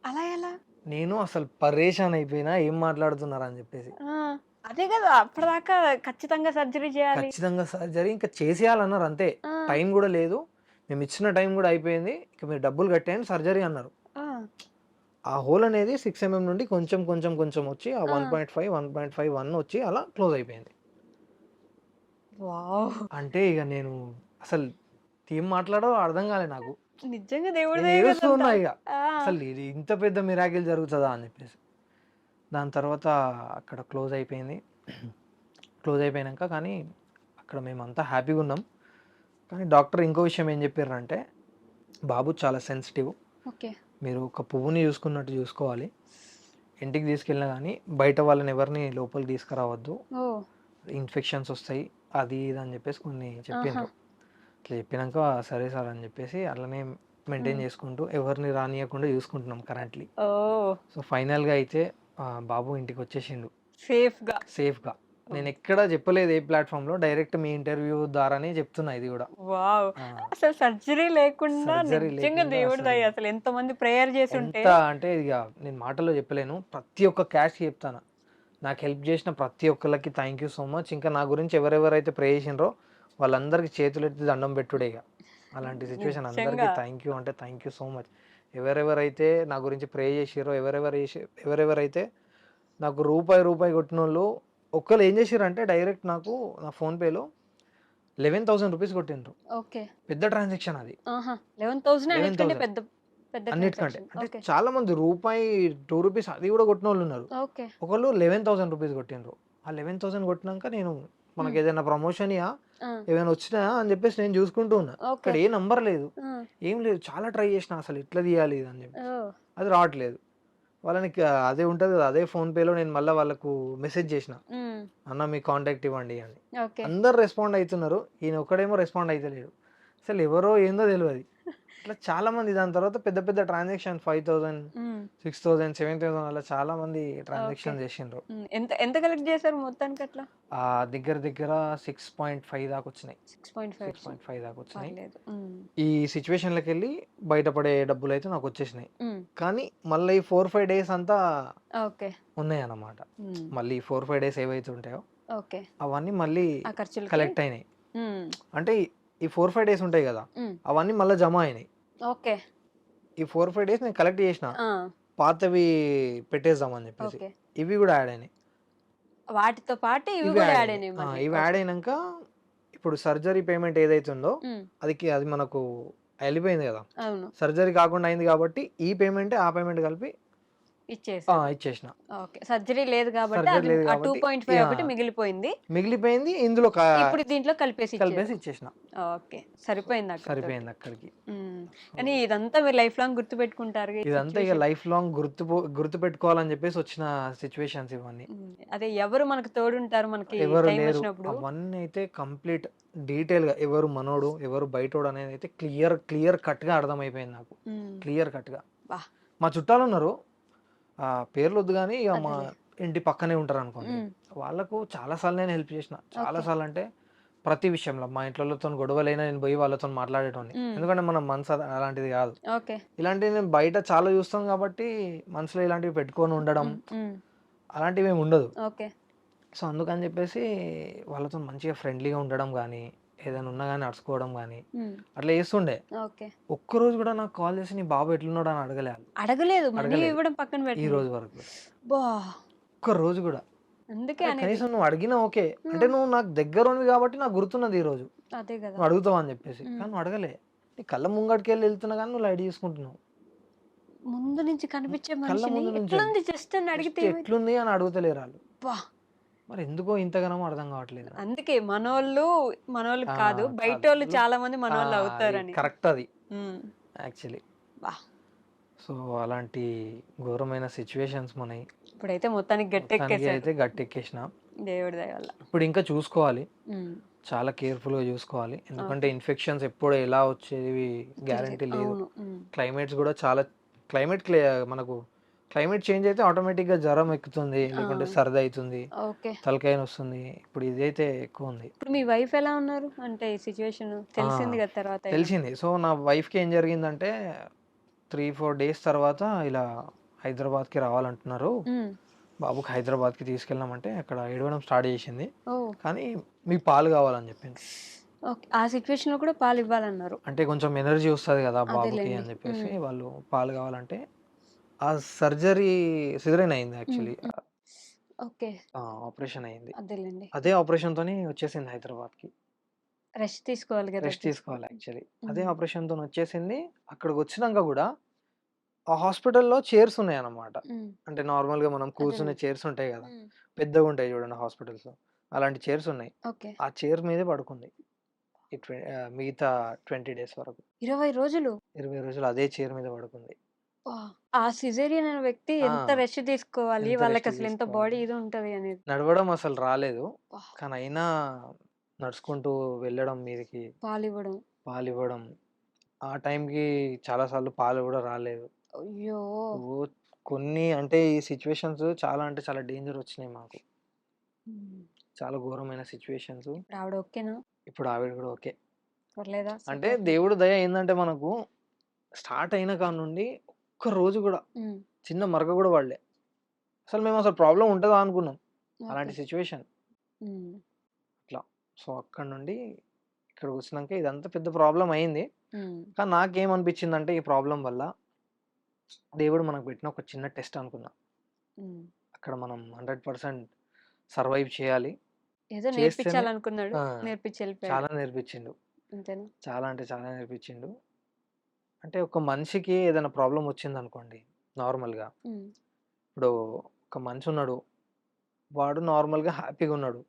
A: అలా ఎలా?
B: నేను అసలు పరేషాన్ అయిపోయినా ఏం మాట్లాడుతున్నారు అని చెప్పేసి.
A: ఆ! అదే కదా! అప్పటిదాకా ఖచ్చితంగా సర్జరీ చేయాలి.
B: ఖచ్చితంగా సర్జరీ ఇంకా చేసేయాలన్నారు అంతే.
A: ఆ!
B: టైం కూడా లేదు. మేము ఇచ్చిన టైం కూడా అయిపోయింది. ఇక మీరు డబ్బులు కట్టేయండి సర్జరీ అన్నారు.
A: ఆ!
B: ఆ హోల్ అనేది 6 mm నుండి కొంచెం కొంచెం కొంచెం వచ్చి ఆ
A: ఆ!
B: 1.5, 1.5, 1 వచ్చి అలా క్లోజ్ అయిపోయింది.
A: వావ్!
B: అంటే ఇక నేను అసలు ఏం మాట్లాడో అర్థం కాలే నాకు.
A: నిజంగా దేవుడి
B: నేను
A: దయ
B: ఏడుస్తూ
A: కదంతా.
B: ఉన్నా ఇక.
A: ఆ!
B: అసలు ఇది ఇంత పెద్ద మిరాకిల్ జరుగుతదా అని చెప్పేసి. దాని తర్వాత అక్కడ క్లోజ్ అయిపోయింది. క్లోజ్ అయిపోయినాక కానీ అక్కడ మేమంతా హ్యాపీగా ఉన్నాం. కానీ డాక్టర్ ఇంకో విషయం ఏం చెప్పారంటే, బాబు చాలా సెన్సిటివ్,
A: ఓకే.
B: మీరు ఒక పువ్వుని చూసుకున్నట్టు చూసుకోవాలి, ఇంటికి తీసుకెళ్ళినా కానీ బయట వాళ్ళని ఎవరిని లోపలికి తీసుకురావద్దు,
A: ఓహ్!
B: ఇన్ఫెక్షన్స్ వస్తాయి, అది ఇది అని చెప్పేసి కొన్ని
A: ఆహా!
B: చెప్పిండ్రు. ఇట్లా చెప్పినాక సరే సార్ అని చెప్పేసి అట్లనే మెయింటైన్
A: హ్మ్.
B: చేసుకుంటూ ఎవరిని రానియకుండా చూసుకుంటున్నాం కరెంట్లీ.
A: ఓహ్!
B: సో ఫైనల్గా అయితే బాబు ఇంటికి వచ్చేసిండు
A: సేఫ్‌గా.
B: సేఫ్గా. నేను
A: ఓహ్!
B: ఎక్కడా చెప్పలేదు ఏ ప్లాట్ఫామ్లో, డైరెక్ట్ మీ ఇంటర్వ్యూ ద్వారానే చెప్తున్నా ఇది కూడా.
A: వావ్! అసలు సర్జరీ లేకుండా
B: సర్జరీ
A: నిజంగా
B: లేకుండా
A: దేవుడి
B: అసలు
A: దయ అసలు ఎంతమంది ప్రేయర్ చేసుంటే
B: ఎంత అంటే ఇక నేను మాటల్లో చెప్పలేను. ప్రతి ఒక్క క్యాష్కి చెప్తాను, నాకు హెల్ప్ చేసిన ప్రతి ఒక్కళ్ళకి థ్యాంక్ యూ సో మచ్. ఇంకా నా గురించి ఎవరెవరైతే ప్రే చేసిండ్రో వాళ్ళందరికీ చేతులెత్తి దండం పెట్టుడే ఇక. అలాంటి సిచ్యువేషన్ అందరికీ
A: నిజంగా.
B: థ్యాంక్ యూ అంటే థ్యాంక్ యూ సో మచ్. ఎవరెవరైతే నా గురించి ప్రే చేసిరో, ఎవరెవరైతే నాకు రూపాయి రూపాయి కొట్టినోళ్ళు, ఒక్కళ్ళు ఏం చేసిరంటే డైరెక్ట్ నాకు నా ఫోన్‌పేలో 11,000 రూపీస్ కొట్టిండ్రు.
A: ఓకే.
B: పెద్ద ట్రాన్సాక్షన్ అది.
A: ఆహా! 11,000 అన్నిటికంటే
B: 11,000
A: పెద్ద పెద్ద
B: అన్నిటికంటే.
A: ట్రాన్సాక్షన్.
B: అంటే
A: ఓకే.
B: చాలా మంది రూపాయి, రూ. 2 అది కూడా కొట్టినోళ్ళున్నారు.
A: ఓకే.
B: ఒకళ్ళు 11,000 రూపీస్ కొట్టిండ్రు. ఆ 11,000 కొట్టినంక నేను
A: హ్మ్.
B: మనకేదైనా ప్రమోషన్‌యా,
A: ఆ!
B: ఏమైనా వచ్చినాయా అని చెప్పేసి నేను చూసుకుంటూ ఉన్నా.
A: ఓకే.
B: అక్కడ ఏ నంబర్ లేదు,
A: ఆ!
B: ఏం లేదు. చాలా ట్రై చేసినా అసలు ఎట్లా తీయాలి ఇది అని చెప్పేసి.
A: ఓహ్!
B: అది రావట్లేదు. వాళ్ళని అదే ఉంటది కదా, అదే ఫోన్‌పేలో నేను మళ్ళా వాళ్ళకు మెసేజ్ చేసిన,
A: హ్మ్.
B: అన్న మీ కాంటాక్ట్ ఇవ్వండి అని.
A: ఓకే.
B: అందరూ రెస్పాండ్ అయితున్నారు, ఈయన ఒక్కడేమో రెస్పాండ్ అయితలేడు. అసలు ఎవరో ఏందో తెలవది. ఇట్లా చాలామంది దాని తర్వాత పెద్ద పెద్ద ట్రాన్సాక్షన్ 5,000,
A: హ్మ్.
B: 6,000, 7,000 అలా చాలామంది
A: ఓకే.
B: ట్రాన్సాక్షన్ చేసిండ్రు.
A: హ్మ్. ఎంత ఎంత కలెక్ట్ చేశారు మొత్తానికట్లా?
B: దగ్గర దగ్గర 6.5 దాకొచ్చినాయి.
A: 6.5 వచ్చింది.
B: 6.5 దాకొచ్చినాయి.
A: పర్లేదు. హ్మ్.
B: ఈ సిట్యుయేషన్‌లోకెళ్ళి బయటపడే డబ్బులైతే నాకొచ్చేసినాయి.
A: హ్మ్.
B: కానీ మళ్ళీ ఈ 4, 5 డేస్ అంతా
A: ఓకే.
B: ఉన్నాయన్నమాట.
A: హ్మ్.
B: మళ్ళీ 4, 5 డేస్ ఏవైతే ఉంటాయో
A: ఓకే.
B: అవన్నీ మళ్ళీ
A: ఆ ఖర్చులకి
B: కలెక్ట్ అయినాయి.
A: హ్మ్.
B: అంటే ఈ 4, 5 డేస్ ఉంటాయి గదా,
A: హ్మ్.
B: అవన్నీ మళ్ళా జమ అయినాయి.
A: ఓకే.
B: ఈ 4, 5 డేస్ నేను కలెక్ట్ చేసిన,
A: ఆ!
B: పాతవి పెట్టేద్దామని చెప్పేసి.
A: ఓకే.
B: ఇవి గూడా యాడ్ అయినాయి.
A: వాటితో పాటు ఇవి
B: ఇవి
A: కూడా
B: యాడ్
A: యాడ్
B: అయినాయి.
A: అయినాయి మళ్ళీ.
B: ఇవి యాడ్
A: ఓకే.
B: అయినంక ఇప్పుడు సర్జరీ పేమెంట్ ఏదైతే ఉందో
A: హ్మ్.
B: అది మనకు ఎళ్ళిపోయింది గదా.
A: అవును.
B: సర్జరీ కాకుండా అయింది కాబట్టి ఈ పేమెంటే ఆ పేమెంట్ కలిపి
A: ఇచ్చేసారు.
B: ఇచ్చేసిన.
A: ఓకే. సర్జరీ లేదు కాబట్టి
B: సర్జరీ
A: అది
B: లేదు
A: ఆ
B: కాబట్టి
A: 2.5 ఒకటి
B: యాహ్!
A: మిగిలిపోయింది.
B: మిగిలిపోయింది. ఇందులో
A: ఇప్పుడు దీంట్లో కలిపేసి ఇచ్చారు.
B: కలిపేసి ఇచ్చేసిన.
A: ఓకే.
B: సో,
A: సరిపోయింది అక్కడితోటి.
B: సరిపోయింది అక్కడికి.
A: హ్మ్.
B: సో,
A: కానీ ఇదంతా మీరు లైఫ్ లాంగ్ గుర్తుపెట్టుకుంటారు ఈ
B: ఇదంతా ఇగ
A: సిట్యుయేషన్.
B: లైఫ్ లాంగ్ గుర్తుపెట్టుకోవాలని చెప్పేసి వచ్చిన సిట్యుయేషన్స్ ఇవన్నీ.
A: హ్మ్. అదే ఎవరు మనకు తోడుంటారు మనకి
B: ఎవరు
A: టైం
B: లేరు.
A: వచ్చినప్పుడు.
B: అవన్నీ అయితే కంప్లీట్ డీటెయిల్‌గా ఎవరు మనోడు, ఎవరు బయటోడు అనేదైతే క్లియర్ కట్‌గా అర్థమైపోయింది నాకు.
A: హ్మ్.
B: క్లియర్ కట్‌గా.
A: అబ్బా!
B: మా చుట్టాలున్నారు. పేర్లొద్దు గానీ ఇగ మా
A: అదేలే.
B: ఇంటి పక్కనే ఉంటారనుకోండి.
A: హ్మ్.
B: వాళ్ళకు చాలా సార్లు నేను హెల్ప్ చేసిన. చాలా
A: ఓకే.
B: సార్లంటే ప్రతి విషయంలో. మా ఇంట్లోళ్ళతోని గొడవలైనా నేను పోయి వాళ్ళతోని మాట్లాడేటోడిని.
A: హ్మ్.
B: ఎందుకంటే మన మనసు అలాంటిది కాదు.
A: ఓకే.
B: ఇలాంటివి నేను బయట చాలా చూస్తాం కాబట్టి మనసులో ఇలాంటివి పెట్టుకొని ఉండడం
A: హ్మ్. హ్మ్.
B: అలాంటివేమి ఉండదు.
A: ఓకే.
B: సో, అందుకని చెప్పేసి వాళ్ళతోని మంచిగా ఫ్రెండ్లీగా ఉండడం గానీ, ఏదైనా ఉన్నా గానీ అరుచుకోవడం గానీ,
A: హ్మ్.
B: అట్లా చేస్తుండే.
A: ఓకే.
B: ఒక్కరోజు కూడా నాకు కాల్ చేసి నీ బాబు ఎట్లున్నాడు అని అడగలే ఆళ్ళు.
A: అడగలేదు. మనీ
B: అడగలేదు.
A: ఇవ్వడం పక్కన
B: ఈ
A: పెట్టండి.
B: రోజు వరకు కూడా.
A: అబ్బా!
B: ఒక్క రోజు కూడా.
A: అందుకే
B: అరే
A: అనేది.
B: కనీసం నువ్వు అడిగినా ఓకే. అంటే
A: హ్మ్.
B: నువ్వు నాకు దగ్గరోనివి కాబట్టి నాకు గుర్తున్నది ఈరోజు.
A: అదే గదా!
B: నువ్వు అడుగుతావు అని చెప్పేసి.
A: హ్మ్.
B: కానీ నువ్వు అడగలే. నీ కళ్ళ ముంగటికెళ్ళి ఎళ్తున్నా గానీ నువ్వు లైట్ తీసుకుంటున్నావు.
A: ముందు నుంచి కనిపించే
B: కళ్ళ
A: మనిషిని
B: ముందు నుంచెల్లి.
A: ఎట్లుంది జస్ట్ అని అడిగితే
B: జస్ట్
A: ఏమైద్ది?
B: ఎట్లుంది అని అడుగుతలేరాళ్ళు.
A: అబ్బా!
B: మరి ఎందుకో ఇంతగనం అర్థం కావట్లేదు నాకు.
A: అందుకే మనోళ్ళు కాదు.
B: కాదు.
A: బయటోళ్ళు చాలా మంది మనోళ్ళు
B: అది
A: అవుతారని.
B: కరెక్ట్ అది
A: హ్మ్.
B: యాక్చువల్లీ.
A: అబ్బా!
B: సో, అలాంటి ఘోరమైన సిట్యుయేషన్స్ మనయి.
A: ఇప్పుడైతే మొత్తానికి
B: మొత్తానికి
A: గట్టెక్కేసారు.
B: అయితే గట్టెక్కేసిన.
A: దేవుడి దయ వల్ల.
B: ఇప్పుడు ఇంకా చూసుకోవాలి.
A: హ్మ్.
B: చాలా కేర్‌ఫుల్‌గా చూసుకోవాలి. ఎందుకంటే
A: ఓకే.
B: ఇన్ఫెక్షన్స్ ఎప్పుడు ఎలా వచ్చేవి
A: తెలీదు.
B: గ్యారంటీ లేదు.
A: అవును. హ్మ్.
B: క్లైమేట్స్ గూడా చాలా క్లైమేట్ మనకు క్లైమేట్ చేంజ్ అయితే ఆటోమేటిక్‌గా జ్వరం ఎక్కుతుంది.
A: ఆ!
B: లేకుంటే సర్ది అయితుంది.
A: ఓకే.
B: తలకాయ నొస్తుంది. ఇప్పుడు ఇదైతే ఎక్కువుంది.
A: ఇప్పుడు మీ వైఫ్ ఎలా ఉన్నారు? అంటే ఈ సిట్యుయేషన్
B: ఆ!
A: తెలిసింది గదా! తర్వాత అయినా.
B: తెలిసింది. సో, నా వైఫ్‌కి ఏం జరిగిందంటే 3, 4 డేస్ తర్వాత ఇలా హైదరాబాద్‌కి రావాలంటున్నారు.
A: హ్మ్.
B: బాబుకి హైదరాబాద్‌కి తీసుకెళ్ళామంటే అక్కడ ఏడవడం స్టార్ట్ చేసింది.
A: ఓహ్!
B: కానీ మీకు పాలు కావాలని చెప్పింది.
A: ఓకే. ఆ సిట్యుయేషన్‌లో కూడా పాలివ్వాలన్నారు.
B: అంటే కొంచెం ఎనర్జీ వస్తది కదా బాబుకి
A: అదేలెండి.
B: అని చెప్పేసి
A: హ్మ్.
B: వాళ్ళు పాలు కావాలంటే ఆ సర్జరీ సిజేరియన్ అయింది
A: హ్మ్.
B: యాక్చువల్లీ.
A: హ్మ్. ఓకే.
B: ఆపరేషన్ అయింది.
A: అదేలెండి.
B: అదే ఆపరేషన్‌తోని వచ్చేసింది హైదరాబాద్‌కి.
A: రెస్ట్ తీసుకోవాలి గదా!
B: రెస్ట్ తీసుకోవాలి యాక్చువల్లీ. అదే
A: హ్మ్.
B: ఆపరేషన్‌తోని వచ్చేసింది. అక్కడికొచ్చినంక గూడా ఆ హాస్పిటల్‌లో చైర్స్ ఉన్నాయన్నమాట.
A: హ్మ్.
B: అంటే నార్మల్‌గా మనం కూర్చునే
A: అర్థమైంది.
B: చైర్స్ ఉంటాయి గదా!
A: హ్మ్.
B: పెద్దగుంటాయి చూడండి హాస్పిటల్స్‌లో. అలాంటి చైర్స్ ఉన్నాయి.
A: ఓకే.
B: ఆ చైర్ మీదే పడుకుంది. మిగతా 20 డేస్ వరకు.
A: 20 రోజులు.
B: 20 రోజులు అదే చైర్ మీద పడుకుంది.
A: అబ్బా! ఆ సిజేరియన్ అనే వ్యక్తి
B: ఆ!
A: ఎంత రెస్ట్ తీసుకోవాలి.
B: ఎంత రెస్ట్
A: వాళ్ళకసలు ఎంత బాడీ
B: తీసుకోవాలి.
A: ఇది ఉంటది అనేది.
B: నడవడం అసలు రాలేదు.
A: అబ్బా!
B: కానీ అయినా నడుచుకుంటూ వెళ్ళడం మీదకి,
A: పాలివ్వడం.
B: పాలివ్వడం. ఆ టైంకి చాలా సార్లు పాలు గూడా రాలేదు.
A: అయ్యో!
B: ఓ కొన్ని అంటే ఈ సిట్యుయేషన్స్ చాలా అంటే చాలా డేంజర్ వచ్చినాయి మాకు.
A: హ్మ్.
B: చాలా ఘోరమైన సిట్యుయేషన్స్.
A: ఇప్పుడు ఆవిడ ఓకేనా?
B: ఇప్పుడు ఆవిడ గూడా ఓకే.
A: పర్లేదా?
B: అంటే
A: సెట్ అయిపోయిందా?
B: దేవుడి దయ ఏందంటే మనకు స్టార్ట్ అయిన కాడ్నుండి ఒక్క రోజు గూడా
A: హ్మ్.
B: చిన్న మరక గూడా పడలే. అసలు మేమసలు ప్రాబ్లమ్ ఉంటదా అనుకున్నాం.
A: ఓకే.
B: అలాంటి సిట్యుయేషన్
A: హ్మ్.
B: అట్లా. సో, అక్కడి నుండి ఇక్కడికొచ్చినంక ఇదంతా పెద్ద ప్రాబ్లమ్ అయింది.
A: హ్మ్.
B: కానీ నాకేమనిపించిందంటే ఈ ప్రాబ్లమ్ వల్ల దేవుడు మనకు పెట్టిన ఒక చిన్న టెస్ట్ అనుకున్నా.
A: హ్మ్.
B: అక్కడ మనం 100% సర్వైవ్ చేయాలి.
A: ఏదో
B: చేస్తేనే
A: నేర్పించాలనుకున్నాడు.
B: ఆ!
A: నేర్పించి ఎళ్ళిపోయాడు.
B: చాలా నేర్పించిండు.
A: అంతేనా?
B: చాలా అంటే చాలా నేర్పించిండు. అంటే ఒక మనిషికి ఏదైనా ప్రాబ్లమ్ వచ్చిందనుకోండి నార్మల్‌గా.
A: హ్మ్.
B: ఇప్పుడు ఒక మనిషున్నాడు. వాడు నార్మల్‌గా హ్యాపీగున్నాడు.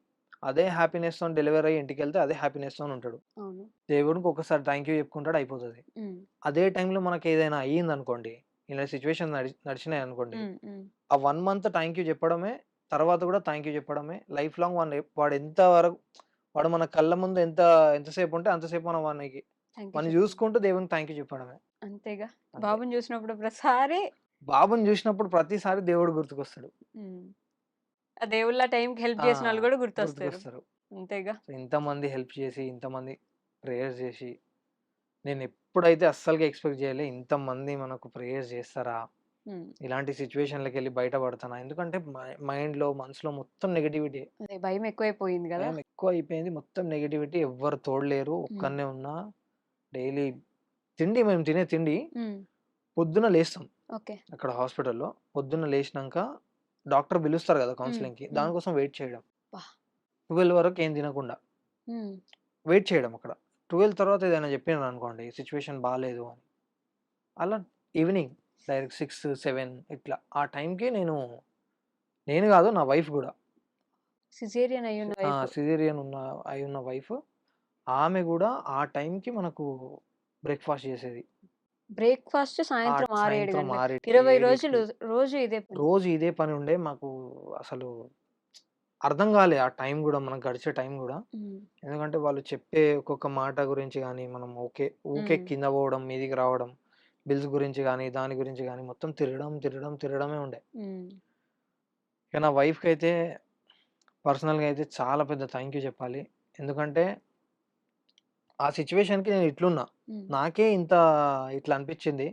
B: అదే హ్యాపీనెస్‌తోని డెలివరీ అయ్యి ఇంటికెళ్తే అదే హ్యాపీనెస్‌తోని ఉంటాడు.
A: అవును.
B: దేవుడికి ఒకసారి థాంక్ యూ చెప్పుకుంటాడు అయిపోతది.
A: హ్మ్.
B: అదే టైంలో మనకేదైనా అయ్యిందనుకోండి, ఇలా సిట్యుయేషన్ నడిచినాయనుకోండి,
A: హ్మ్. హ్మ్.
B: ఆ 1 మంత్ థాంక్ యూ చెప్పడమే, తర్వాత కూడా థాంక్ యూ చెప్పడమే. లైఫ్ లాంగ్ వాడెంత వరకు వాడు మన కళ్ళ ముందు ఎంతసేపుంటే అంతసేపు మనం
A: థాంక్ యూ
B: వాడిని
A: చెప్పండి.
B: చూసుకుంటూ దేవునికి థాంక్ యూ చెప్పడమే.
A: అంతేగా.
B: అంతే.
A: బాబుని చూసినప్పుడు ప్రతిసారి
B: బాబుని చూసినప్పుడు ప్రతిసారి దేవుడు గుర్తుకొస్తాడు.
A: హ్మ్. ఆ దేవుళ్ళు ఆ టైంకి హెల్ప్
B: ఆ!
A: చేసినోళ్ళు గూడా గుర్తొస్తారు.
B: గుర్తుకొస్తారు.
A: అంతేగా.
B: సో, ఇంతమంది హెల్ప్ చేసి, ఇంతమంది ప్రేయర్స్ చేసి, నేనెప్పుడైతే అస్సలకి ఎక్స్‌పెక్ట్ చేయలే ఇంతమంది మనకు ప్రేయర్స్ చేస్తారా?
A: హ్మ్.
B: ఇలాంటి సిట్యుయేషన్‌లకెళ్ళి బయటపడతానా? ఎందుకంటే మైండ్‌లో, మనసులో మొత్తం నెగటివిటీయే.
A: అదే భయం ఎక్కువైపోయింది గదా!
B: భయం ఎక్కువైపోయింది. మొత్తం నెగటివిటీ. ఎవ్వరు తోడు లేరు.
A: హ్మ్.
B: ఒక్కడినే ఉన్నా. డైలీ మేము తినే తిండి
A: హ్మ్.
B: పొద్దున్న లేస్తాం.
A: ఓకే.
B: అక్కడ హాస్పిటల్‌లో. పొద్దున్న లేసినంక డాక్టర్ పిలుస్తారు కదా!
A: హ్మ్.
B: కౌన్సెలింగ్‌కి.
A: హ్మ్.
B: దానికోసం వెయిట్ చేయడం.
A: అబ్బా!
B: 12 వరకు ఏం తినకుండా
A: హ్మ్.
B: వెయిట్ చేయడం అక్కడ. 12 తర్వాత ఏదైనా చెప్పినారనుకోండి సిట్యుయేషన్ బాలేదు అని. అలా ఈవినింగ్ డైరెక్ట్ 6, 7 ఇట్లా ఆ టైంకి నేను కాదు నా వైఫ్ గూడా.
A: సిజేరియన్ అయ్యున్న వైఫ్.
B: సిజేరియన్ అయ్యున్న వైఫ్ ఆమె గూడా ఆ టైంకి మనకు బ్రేక్‌ఫాస్ట్ చేసేది.
A: బ్రేక్‌ఫాస్ట్ సాయంత్రం 6, 7
B: సాయంత్రం
A: గంటలకి.
B: 6కి,
A: 20
B: 7కి
A: రోజులు రోజు ఇదే పని.
B: రోజు ఇదే పని ఉండే మాకు అసలు అర్థం కాలే ఆ టైం గూడా మనకు గడిచే టైం గూడా.
A: హ్మ్.
B: ఎందుకంటే వాళ్ళు చెప్పే ఒక్కొక్క మాట గురించి గాని మనం ఊకే
A: హ్మ్.
B: కింద పోవడం, మీదికి రావడం, బిల్స్ గురించి గాని, దాని గురించి గాని మొత్తం తిరగడమే ఉండే.
A: హ్మ్.
B: ఇక నా వైఫ్‌కైతే పర్సనల్‌గా అయితే చాలా పెద్ద థాంక్ యూ చెప్పాలి. ఎందుకంటే ఆ సిట్యుయేషన్‌కి నేను ఇట్లున్నా.
A: హ్మ్.
B: నాకే ఇట్లా అనిపిచ్చింది.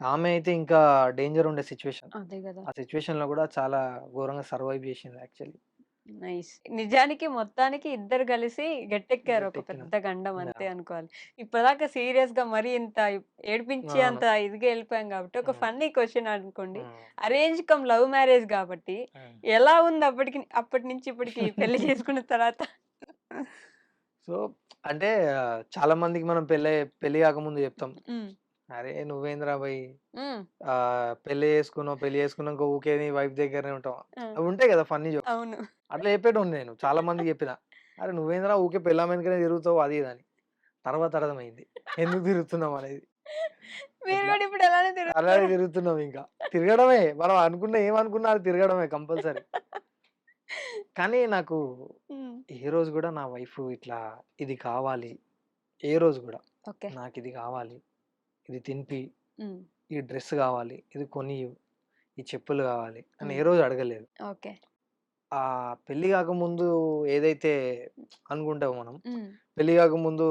B: ఆమె అయితే ఇంకా డేంజర్ ఉండే సిట్యుయేషన్.
A: అదే గదా!
B: ఆ సిట్యుయేషన్‌లో గూడా చాలా ఘోరంగా సర్వైవ్ జేసింది యాక్చువల్లీ.
A: నైస్. నిజానికి మొత్తానికి ఇద్దరు కలిసి గట్టెక్కారు. ఒక
B: గట్టెక్కినాం.
A: పెద్ద గండం అంతే
B: యాహ్!
A: అనుకోవాలి. ఇప్పటిదాకా సీరియస్‌గా మరీ ఇంత ఏడిపించి
B: అవును.
A: అంత ఇదిగా ఎళ్ళిపోయాం కాబట్టి, ఒక
B: హ్మ్.
A: ఫన్నీ క్వెషన్ అనుకోండి.
B: హ్మ్.
A: అరేంజ్ కమ్ లవ్ మ్యారేజ్ గాబట్టి,
B: హ్మ్.
A: ఎలా ఉంది అప్పటి నుంచి ఇప్పటికి పెళ్లి చేసుకున్న తర్వాత?
B: సో, అంటే చాలా మందికి మనం పెళ్లి గాకముందు జెప్తాం.
A: హ్మ్.
B: "అరే! నువ్వేందిరా బయ్
A: హ్మ్.
B: పెళ్లి చేసుకున్నాక ఊకే నీ వైఫ్ దగ్గరనే ఉంటావా?"
A: ఆ!
B: అవి ఉంటాయి గదా! Funny jokes.
A: అవును.
B: అట్లా చెప్పేటోడిని నేను. చాలా మందికి చెప్పిన. "అరే! నువ్వేందిరా ఊకే పెళ్ళాం వెనకనే తిరుగుతావు" అది ఇది అని. తర్వాత అర్థమైంది. ఎందుకు తిరుగుతున్నాం అనేది.
A: మీరు
B: అట్లా.
A: గూడా ఇప్పుడు అలానే
B: అలానే
A: తిరుగుతున్నారా?
B: తిరుగుతున్నామింక. తిరగడమే. మనం ఏమనుకున్నా అది తిరగడమే కంపల్సరీ. కానీ నాకు
A: హ్మ్.
B: ఏ రోజు గూడా నా వైఫ్ ఇట్లా ఇది కావాలి. ఏ రోజు గూడా
A: ఓకే.
B: నాకిది కావాలి. ఇది తినిపి,
A: హ్మ్.
B: ఈ డ్రెస్ కావాలి. ఇది కొనియ్యి. ఈ చెప్పులు కావాలి అని
A: హ్మ్.
B: ఏ రోజు అడగలేదు.
A: ఓకే.
B: పెళ్లి గాకముందు ఏదైతే అనుకుంటామో మనం,
A: హ్మ్.
B: పెళ్లి గాకముందు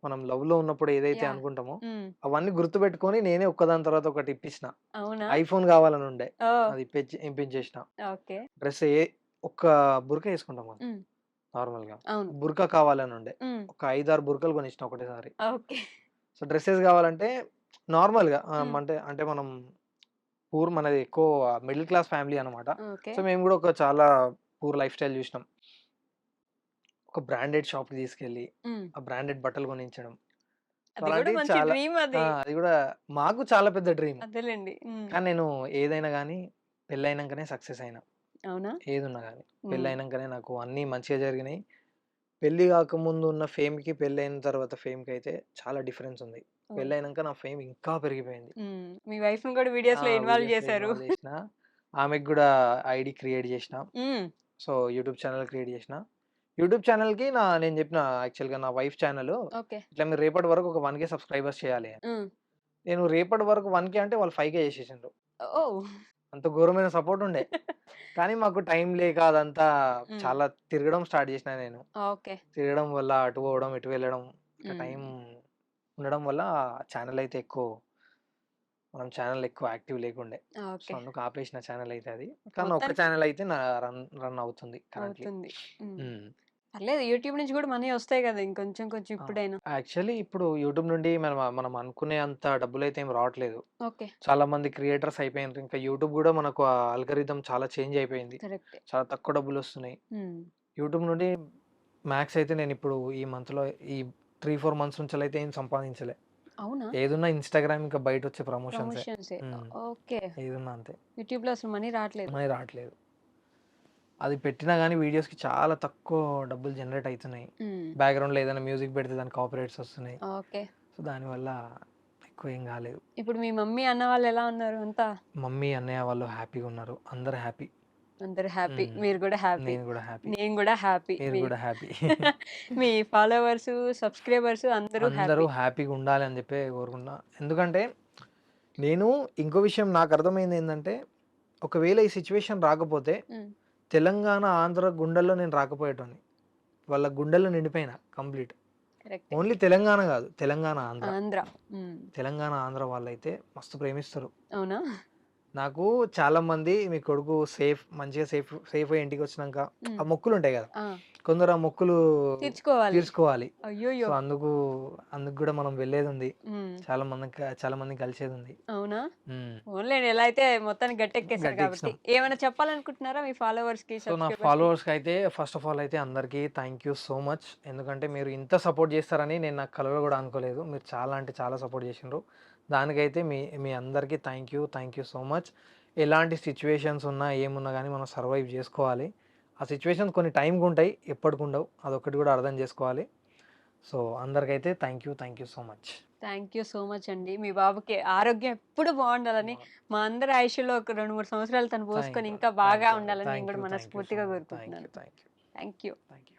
B: మనం లవ్‌లో ఉన్నప్పుడు ఏదైతే
A: యాహ్!
B: అనుకుంటామో,
A: హ్మ్.
B: అవన్నీ గుర్తుపెట్టుకొని నేనే ఒక్కదాని తర్వాత ఒకటి ఇప్పించిన.
A: అవునా?
B: ఐఫోన్ కావాలనుండే.
A: ఓహ్!
B: అది ఇప్పించేసిన.
A: ఓకే.
B: డ్రెస్ ఒక్క బురకా యేసుకుంటాం మనం
A: హ్మ్.
B: నార్మల్‌గా.
A: అవును.
B: బురకా కావాలనుండే.
A: హ్మ్.
B: ఒక 5, 6 బురకలు కొనిచ్చిన ఒకటేసారి.
A: ఓకే.
B: సో, డ్రెసెస్ కావాలంటే నార్మల్‌గా
A: హ్మ్.
B: అంటే మనం మనది ఎక్కువ మిడిల్ క్లాస్ ఫ్యామిలీ అన్నమాట.
A: ఓకే.
B: సో, మేము గూడా ఒక చాలా పూర్ లైఫ్ స్టైల్ జూసినాం. ఒక బ్రాండెడ్ షాప్‌కి తీసుకెళ్ళి,
A: హ్మ్.
B: ఆ బ్రాండెడ్ బట్టలు కొనించడం.
A: అది కూడా
B: అలాంటివి
A: మంచి
B: చాలా
A: డ్రీమ్ అది.
B: అది కూడా మాకు చాలా పెద్ద డ్రీమ్.
A: అదేలెండి.
B: కానీ నేను ఏదైనా గానీ పెళ్లయినంకనే సక్సెస్ అయినా.
A: అవునా?
B: ఏదున్నా గానీ.
A: హ్మ్.
B: పెళ్లయినంకనే నాకు అన్నీ మంచిగా జరిగినాయి. పెళ్లి గాకముందు ఉన్న ఫేమ్‌కి, పెళ్లయిన తర్వాత ఫేమ్‌కయితే చాలా డిఫరెన్స్ ఉంది.
A: ఓహ్!
B: పెళ్లయినంక నా ఫేమ్ ఇంకా పెరిగిపోయింది.
A: మీ వైఫ్‌ని కూడా వీడియోస్‌లో ఇన్వాల్వ్
B: వీడియోస్‌లో
A: చేశారు.
B: ఇన్వాల్వ్ చేసిన. ఆమెకి గూడా ఐడీ క్రియేట్ చేసిన.
A: హ్మ్.
B: సో, యూట్యూబ్ ఛానెల్ క్రియేట్ చేసిన. యూట్యూబ్ ఛానెల్‌కి నేను చెప్పిన యాక్చువల్‌గా నా వైఫ్ ఛానెల్
A: ఓకే.
B: ఇట్లా మీరు రేపటి వరకు ఒక 1,000 సబ్స్క్రైబర్స్ చేయాలి అని.
A: హ్మ్.
B: నేను రేపటి వరకు 1,000 అంటే వాళ్ళు 5,000 చేసేసిండ్రు.
A: ఓహ్!
B: అంత ఘోరమైన సపోర్ట్ ఉండే. కానీ మాకు టైం లేక అదంతా
A: హ్మ్.
B: చాలా తిరగడం స్టార్ట్ చేసినా నేను.
A: ఓకే.
B: తిరగడం వల్ల అటు పోవడం, ఇటు వెళ్ళడం ఇట్లా
A: హ్మ్.
B: టైం ఉండడం వల్ల ఛానెల్ అయితే మనం ఛానెల్ ఎక్కువ యాక్టివ్ లేకుండే. So,
A: okay.
B: అందుకు ఆపేసిన ఛానెల్ అయితే అది. కానీ ఒక్క
A: మొత్తానికి
B: ఛానెల్ అయితే రన్ అవుతుంది కరెంట్‌లీ.
A: అవుతుంది. హ్మ్.
B: హ్మ్.
A: పర్లేదు యూట్యూబ్ నుంచి కూడా మనీ వస్తాయి కదా! ఇంకొంచెం కొంచెం
B: ఆ!
A: ఇప్పుడైనా.
B: యాక్చువల్లీ ఇప్పుడు యూట్యూబ్ నుండి మనం అనుకునే అంత డబ్బులైతే ఏమి రావట్లేదు.
A: ఓకే.
B: చాలా మంది క్రియేటర్స్ అయిపోయిండ్రు. ఇంకా యూట్యూబ్ గూడా మనకు ఆ ఆల్గోరిథం చాలా చేంజ్ అయిపోయింది.
A: కరెక్టే.
B: చాలా తక్కువ డబ్బులొస్తున్నాయి.
A: హ్మ్.
B: యూట్యూబ్ నుండి మాక్స్ అయితే నేనిప్పుడు ఈ మంత్‌లో ఈ 3, 4 మంత్స్ నుంచెలైతే ఏం సంపాదించలే.
A: అవునా?
B: ఏదున్నా ఇన్‌స్టాగ్రామ్ ఇంకా బయటొచ్చే ప్రమోషన్సే.
A: ప్రమోషన్సే.
B: హ్మ్.
A: ఓకే.
B: ఏదున్నా అంతే.
A: యూట్యూబ్‌లో అసలు మనీ రాట్లేదు.
B: మనీ రావట్లేదు. అది పెట్టినా గానీ వీడియోస్‌కి చాలా తక్కువ డబ్బులు జనరేట్ అయితున్నాయి.
A: హ్మ్.
B: బ్యాక్‌గ్రౌండ్‌లో ఏదైనా మ్యూజిక్ పెడితే దానికి కాపీరైట్స్ వస్తున్నాయి.
A: ఓకే.
B: సో, దానివల్ల ఎక్కువ ఏం గాలేదు.
A: ఇప్పుడు మీ మమ్మీ, అన్న వాళ్ళు ఎలా ఉన్నారు అంతా?
B: మమ్మీ, అన్నయ్య వాళ్ళు హ్యాపీగున్నారు. అందరూ హ్యాపీ.
A: అందరూ హ్యాపీ.
B: హ్మ్.
A: మీరు కూడా హ్యాపీ.
B: నేను గూడా హ్యాపీ.
A: నేను కూడా హ్యాపీ.
B: మీరు గూడా హ్యాపీ.
A: మీ ఫాలోవర్సు, సబ్‌స్క్రైబర్సు అందరూ
B: అందరూ
A: హ్యాపీ.
B: హ్యాపీగుండాలి అని జెప్పి కోరుకుంటున్నా. ఎందుకంటే నేను ఇంకో విషయం నాకర్థమైందేందంటే, ఒకవేళ ఈ సిట్యుయేషన్ రాకపోతే
A: హ్మ్.
B: తెలంగాణ, ఆంధ్ర గుండెల్లో నేను రాకపోయేటోన్ని. వాళ్ళ గుండెల్లో నిండిపోయినా కంప్లీట్.
A: కరెక్టే.
B: ఓన్లీ తెలంగాణ గాదు. తెలంగాణ, ఆంధ్ర.
A: ఆంధ్ర. హ్మ్.
B: తెలంగాణ, ఆంధ్ర వాళ్ళైతే మస్తు ప్రేమిస్తారు.
A: అవునా?
B: నాకు చాలామంది మీ కొడుకు మంచిగా సేఫ్‌గా ఇంటికొచ్చినంక
A: హ్మ్.
B: ఆ మొక్కులుంటాయి గదా!
A: ఆ!
B: కొందరు ఆ మొక్కులు
A: తీర్చుకోవాలి.
B: తీర్చుకోవాలి. సో,
A: అయ్యోయ్యో!
B: అందుకు గూడా మనం వెళ్ళేదుంది.
A: హ్మ్.
B: చాలా మందిని కలిసేదుంది.
A: అవునా?
B: హ్మ్.
A: పోనీలెండి. ఎలా అయితే మొత్తానికి గట్టెక్కేసారు కాబట్టి.
B: గట్టెక్కిచ్చినాం.
A: ఏమైనా చెప్పాలనుకుంటున్నారా మీ ఫాలోవర్స్‌కి,
B: సో, నా
A: సబ్‌స్క్రైబర్స్‌కి?
B: ఫాలోవర్స్‌కైతే ఫస్ట్ ఆఫ్ ఆల్ అయితే అందరికీ థాంక్ యూ సో మచ్. ఎందుకంటే మీరు ఇంత సపోర్ట్ జేస్తారని నేను నా కలలో గూడా అనుకోలేదు. మీరు చాలా అంటే చాలా సపోర్ట్ జేసిండ్రు. దానికైతే మీ మీ అందరికీ థాంక్ యూ సో మచ్. ఎలాంటి సిట్యుయేషన్స్ ఉన్నా, ఏమున్నా గానీ మనం సర్వైవ్ జేసుకోవాలి. ఆ సిట్యుయేషన్స్ కొన్ని టైంకుంటాయి. ఎప్పటికుండవు. అదొక్కటి గూడా అర్థం జేసుకోవాలి. సో, అందరికైతే thank you so much.
A: Thank you so much అండి. మీ బాబుకి ఆరోగ్యం ఎప్పుడు బావుండాలని, మా అందరి ఆయుష్‌లో ఒక 2, 3 సంవత్సరాలు తను
B: థాంక్
A: పోసుకొని
B: యూ
A: ఇంకా
B: అండి.
A: బాగా
B: థాంక్
A: ఉండాలని నేను
B: యూ
A: కూడా
B: సో
A: మనస్ఫూర్తిగా
B: మచ్.
A: కోరుకుంటున్నాను.
B: Thank you.
A: Thank you.
B: Thank you.